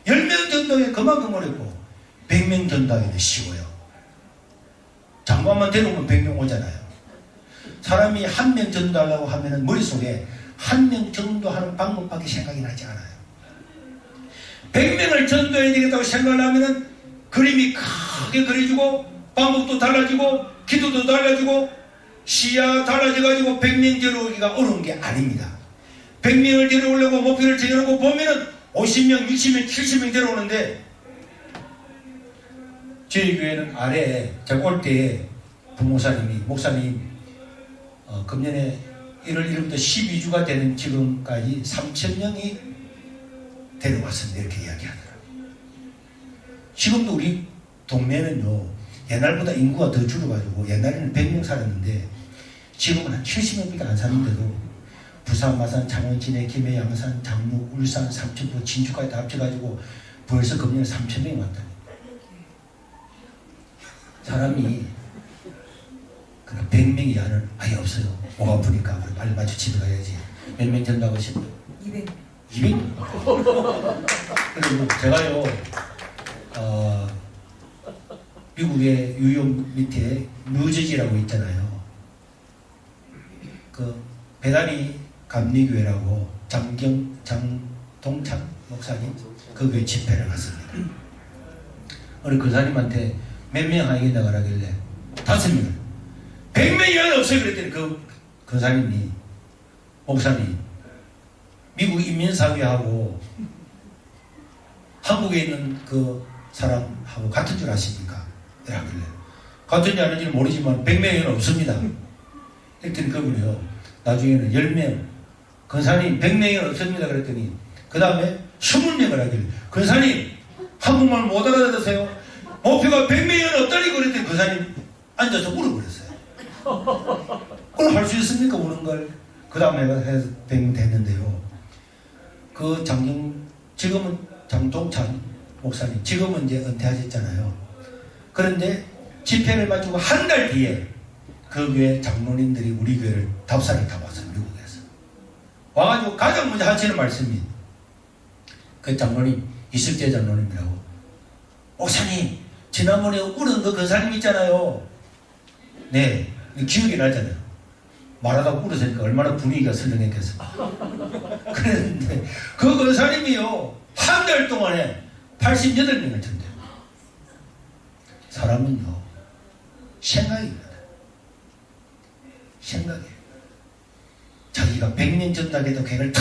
10명 전도하기가 그만큼 어렵고 100명 전도하기는 쉬워요. 장관만 데려오면 100명 오잖아요. 사람이 한 명 전도하려고 하면 머릿속에 한 명 전도하는 방법밖에 생각이 나지 않아요. 100명을 전도해야 되겠다고 생각을 하면 그림이 크게 그려지고 방법도 달라지고 기도도 달라지고 시야 달라져가지고 100명 데려오기가 어려운 게 아닙니다. 100명을 데려오려고 목표를 정해놓고 보면은 50명, 60명, 70명 데려오는데 저희 교회는 아래에 제가 올 때 목사님 금년에 1월 1일부터 12주가 되는 지금까지 3,000명이 데려왔습니다. 이렇게 이야기하더라고요. 지금도 우리 동네는요 옛날보다 인구가 더 줄어가지고 옛날에는 100명 살았는데 지금은 한 70명밖에 안 사는데도 부산, 마산, 창원, 진해, 김해, 양산, 장로, 울산, 삼천포, 진주까지 다 합쳐가지고 벌써 금년에 3,000명이 왔다. 사람이 100명 이하는 아예 없어요. 목 아프니까 빨리 맞춰 집에 가야지. 몇 명 전도하고 싶어요? 200. 200명? 그리고 제가요 미국의 뉴욕 밑에 뉴저지라고 있잖아요. 그 베다니 감리교회라고 장동찬 목사님 그 교회 집회를 갔습니다. 어느 교사님한테 몇 명 하겠다고 하길래 5명, 100명이 없어요 그랬더니 그 교사님이 목사님 미국 인민사회하고 한국에 있는 그 사람하고 같은 줄 아십니까? 이러길래 같은지 아닌지 모르지만 100명은 없습니다. 그랬더니 그분이요 나중에는 10명 근사님 100명은 없습니다 그랬더니 그 다음에 20명을 하길래 근사님 한국말 못 알아들으세요? 목표가 100명은 없다니까 그랬더니 근사님 앉아서 울어버렸어요. 그걸 할 수 있습니까 우는 걸? 그 다음에 해서 100명 됐는데요. 그 지금은 장동찬 목사님 지금은 이제 은퇴하셨잖아요. 그런데 집회를 마치고 한 달 뒤에 그 교회 장로님들이 우리 교회를 답사를 다 왔어요. 미국에서 와가지고 가장 먼저 하시는 말씀이 그 장로님 이숙재 장로님이라고 목사님 지난번에 울은 그 근사님 있잖아요. 네 기억이 나잖아요. 말하다가 울으니까 얼마나 분위기가 설렁했겠어. 그랬는데 그 근사님이요 한 달 동안에 88명을 전대요. 사람은요 생각입니다. 생각이에요. 자기가 100명 전달해도 계획을 다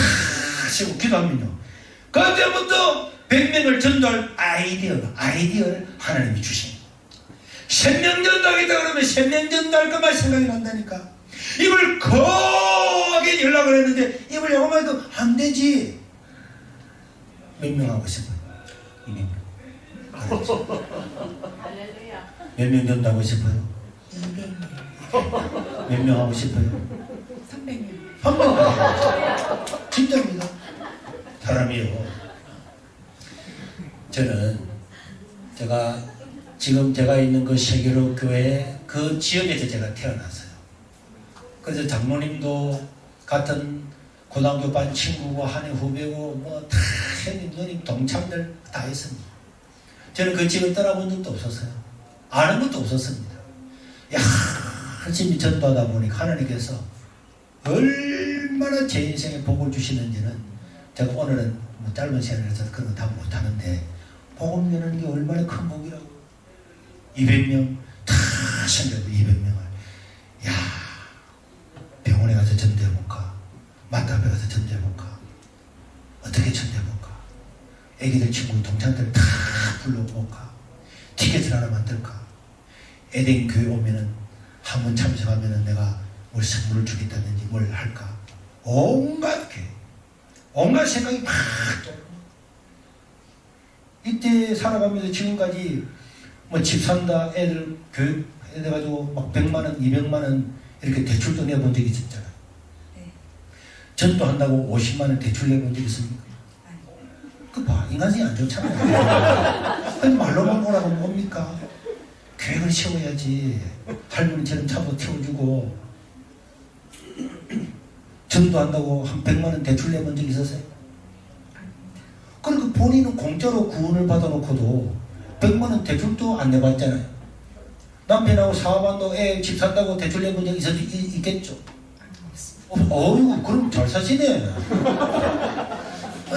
세우고 기도하면요 그때부터 100명을 전도할 아이디어를 하나님이 주십니다. 1000명 전도하겠다 그러면 1000명 전도할 것만 생각이 난다니까. 입을 거하게 연락을 했는데 입을 영어만 해도 안 되지. 몇 명 하고 싶어요? 200명. 몇 명 전도하고 싶어요? 200명. 몇 명 하고 싶어요? 300명. 한 명. 진짜입니다. 사람이요. 저는 지금 제가 있는 그 세계로 교회 그 지역에서 제가 태어났어요. 그래서 장모님도 같은 고등학교 반 친구고 한해 후배고 뭐 다 형님 누님 동창들 다 있습니다. 저는 그 지역을 떠나본 적도 없었어요. 아는 것도 없었습니다. 열심히 전도하다 보니까 하나님께서 얼마나 제 인생에 복을 주시는지는 제가 오늘은 뭐 짧은 시간이라서 그런 거 다 못하는데 복음 여는 게 얼마나 큰 복이라고. 200명 다 생겨도 200명을 병원에 가서 전도해볼까, 만답에 가서 전도해볼까, 어떻게 전도해볼까, 애기들 친구 동창들 다 불러볼까, 티켓을 하나 만들까, 에덴 교회 오면은 한 번 참석하면은 내가 뭘 선물을 주겠다든지 뭘 할까, 온갖 생각이 막 떠오르고. 이때 살아가면서 지금까지 뭐 집 산다, 애들 교육 해가지고 막 100만원, 200만원 이렇게 대출도 내본 적이 있었잖아요. 네. 전도한다고 50만원 대출 내본 적 있습니까? 그 봐, 인간성이 안 좋잖아요. 아니, 말로만 오라고 뭡니까? 계획을 세워야지. 할머니처럼 차도 태워주고. 전도한다고 한 100만원 대출 내본 적 있었어요? 그러니까 본인은 공짜로 구원을 받아놓고도 100만원 대출도 안 내봤잖아요. 남편하고 사업한다고 애 집 산다고 대출 내본 적 있겠죠? 어이구 그럼 잘 사시네.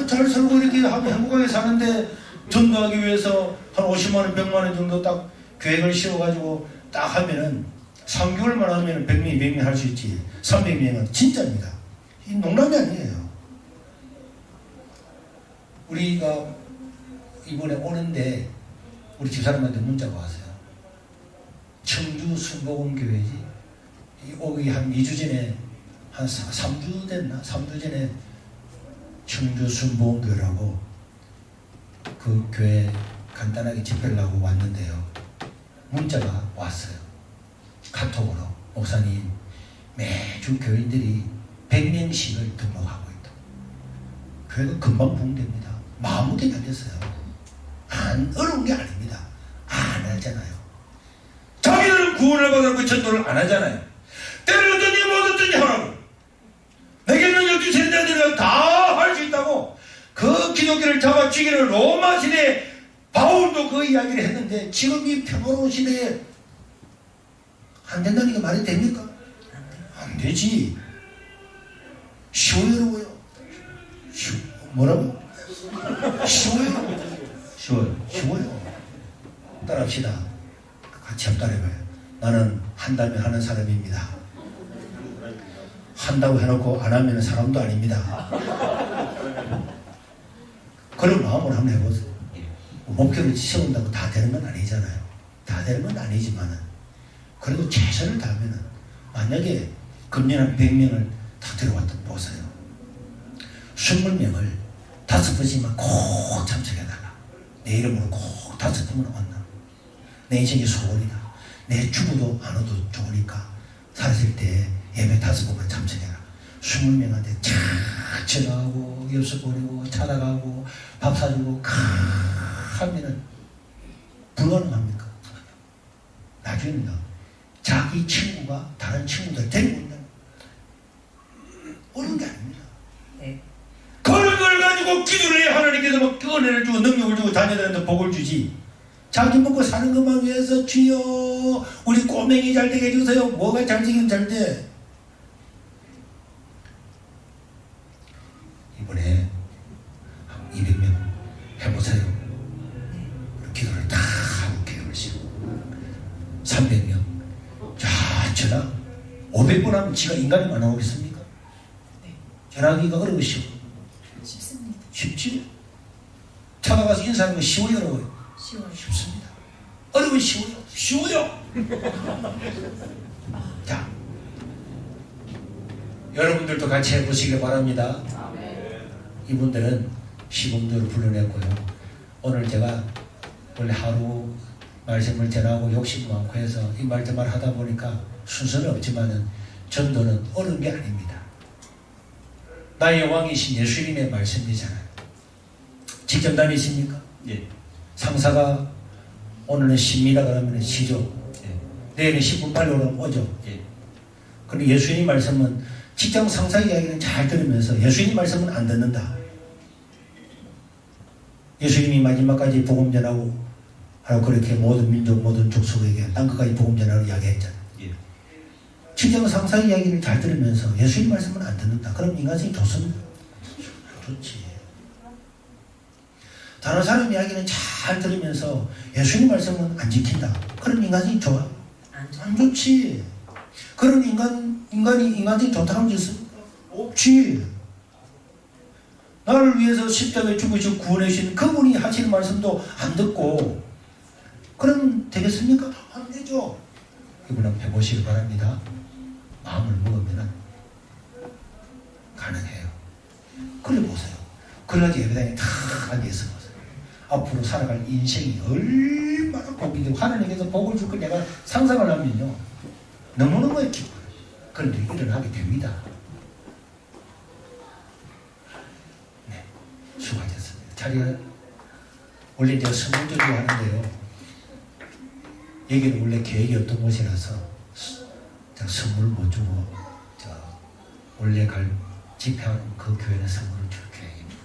잘 살고 이렇게 하면 행복하게 사는데 전도하기 위해서 한 50만원 100만원 정도 딱 계획을 씌워가지고 딱 하면은 3개월만 하면은 100명 200명 할 수 있지. 300명은 진짜입니다. 이 농담이 아니에요. 우리가 이번에 오는데 우리 집사람한테 문자가 왔어요. 청주 순복음교회지. 오기 한 2주 전에 한 3주 됐나? 3주 전에 청주 순복음교회라고 그 교회 간단하게 집회를 하고 왔는데요. 문자가 왔어요. 카톡으로 목사님 매주 교인들이 100명씩을 등록하고 있다. 교회가 금방 부흥됩니다. 마음먹기 잘했어요. 안 어려운 게 아닙니다. 안 하잖아요. 자기들은 구원을 받았고 전도를 안 하잖아요. 때를 얻든지 못 얻든지 하라고. 내게는 12세 자들은 다 할 수 있다고. 그 기독교를 잡아쥐기를 로마 시대에 바울도 그 이야기를 했는데 지금 이 평화로운 시대에 안 된다는 게 말이 됩니까? 안 되지. 쉬워요. 뭐라고? 쉬워요. 쉬워요. 따라합시다. 같이 한번 따라해봐요. 나는 한다면 하는 사람입니다. 한다고 해놓고 안 하면 사람도 아닙니다. 그런 마음으로 한번 해보세요. 목표를 세운다고 다 되는 건 아니잖아요. 다 되는 건 아니지만은 그래도 최선을 다하면은 만약에 금년 한 100명을 다 들어왔다 보세요. 20명을 5번씩만 꼭 참석해달라. 내 이름으로 꼭 5번만 왔나. 내 인생이 소원이다. 내 죽어도 안 와도 좋으니까 살았을 때 예배 5번만 참석해라. 20명한테 쫙 전화하고 엽서 보내고 찾아가고 밥 사주고 하면은 불가능합니까? 나중에는 자기 친구가 다른 친구들 데리고 온다. 어려운 게 아닙니다. 네. 그런 걸 가지고 기도를 해. 하나님께서 막 은혜를 주고 능력을 주고 다녀다니는데 복을 주지. 자기 먹고 사는 것만 위해서 주여 우리 꼬맹이 잘 되게 해주세요. 뭐가 잘 되긴 잘 돼. 이번에 200명 해보세요. 기도를 다 하고 계획을 세우고 300명. 자, 전화 500번 하면 지가 인간이 안 나오겠습니까? 전화하기가 어려우시오. 쉽습니다. 쉽지? 찾아가서 인사하는 거 쉬워요, 어려워요? 쉬워요. 쉽습니다. 어려운 쉬워요? 쉬워요. 자, 여러분들도 같이 해보시길 바랍니다. 이분들은 시범대로 불러냈고요. 오늘 제가 원래 하루 말씀을 전하고 욕심 많고 해서 이 말들만 하다 보니까 순서는 없지만은 전도는 어려운 게 아닙니다. 나의 왕이신 예수님의 말씀이잖아요. 직접 다니십니까? 예. 상사가 오늘은 쉽니다 그러면 쉬죠. 예. 내일은 10분 빨리 오면 오죠. 예. 그런데 예수님 말씀은 직장 상사 이야기는 잘 들으면서 예수님 말씀은 안 듣는다. 예수님이 마지막까지 복음 전하고 하고 그렇게 모든 민족 모든 족속에게 땅끝까지 복음 전하고 이야기했잖아요. 예. 직장 상사 이야기를 잘 들으면서 예수님 말씀은 안 듣는다. 그럼 인간성이 좋습니다. 좋지. 다른 사람 이야기는 잘 들으면서 예수님 말씀은 안 지킨다. 그럼 인간성이 좋아? 안 좋지. 그런 인간성이 좋다는 짓은 없지. 나를 위해서 십자가에 죽으시고 구원해 주신 그분이 하시는 말씀도 안 듣고 그럼 되겠습니까? 안 되죠. 이분 한번 해보시기 바랍니다. 마음을 먹으면 가능해요. 그래 보세요. 그래가지고 예배당에 탁 앉아서 보세요. 앞으로 살아갈 인생이 얼마나 복이 되고 하나님께서 복을 줄 걸 내가 상상을 하면요 너무너무 기뻐요. 그런데 일어나게 됩니다. 네, 수고하셨습니다. 자리는 원래 이제 선물 주고 하는데요. 여기는 원래 계획이 없던 곳이라서 선물 못 주고 원래 갈 집회하는 그 교회는 선물을 줄 계획입니다.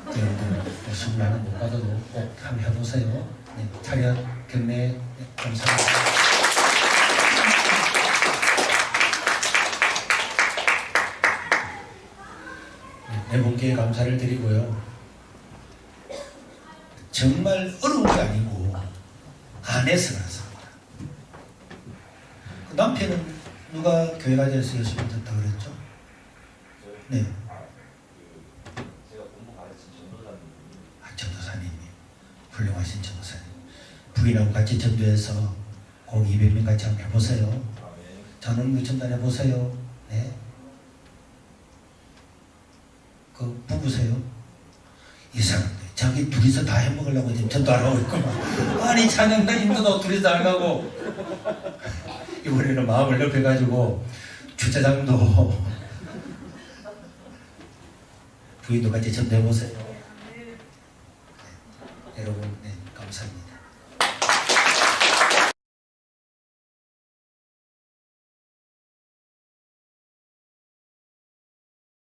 여러분들 선물 하나 못 받아도 꼭 한번 해보세요. 네, 차렷 경례 네, 감사합니다. 네 분께 감사를 드리고요. 정말 어려운 게 아니고 안에서 그렇습니다. 그 남편은 누가 교회 가져서 예수님 듣다 그랬죠? 네. 전도사님이 훌륭하신 전도사님. 부인하고 같이 전도해서 꼭 200명 같이 한번 해보세요. 저는 전도 해보세요. 네. 그 부부세요? 이 사람들 자기 둘이서 다 해먹으려고 지금 전도 안 하고 있구만. 아니 찬양단님도 둘이서 안 가고 이번에는 마음을 높여가지고 주차장도 부인도 같이 전도해보세요. 네. 여러분 네.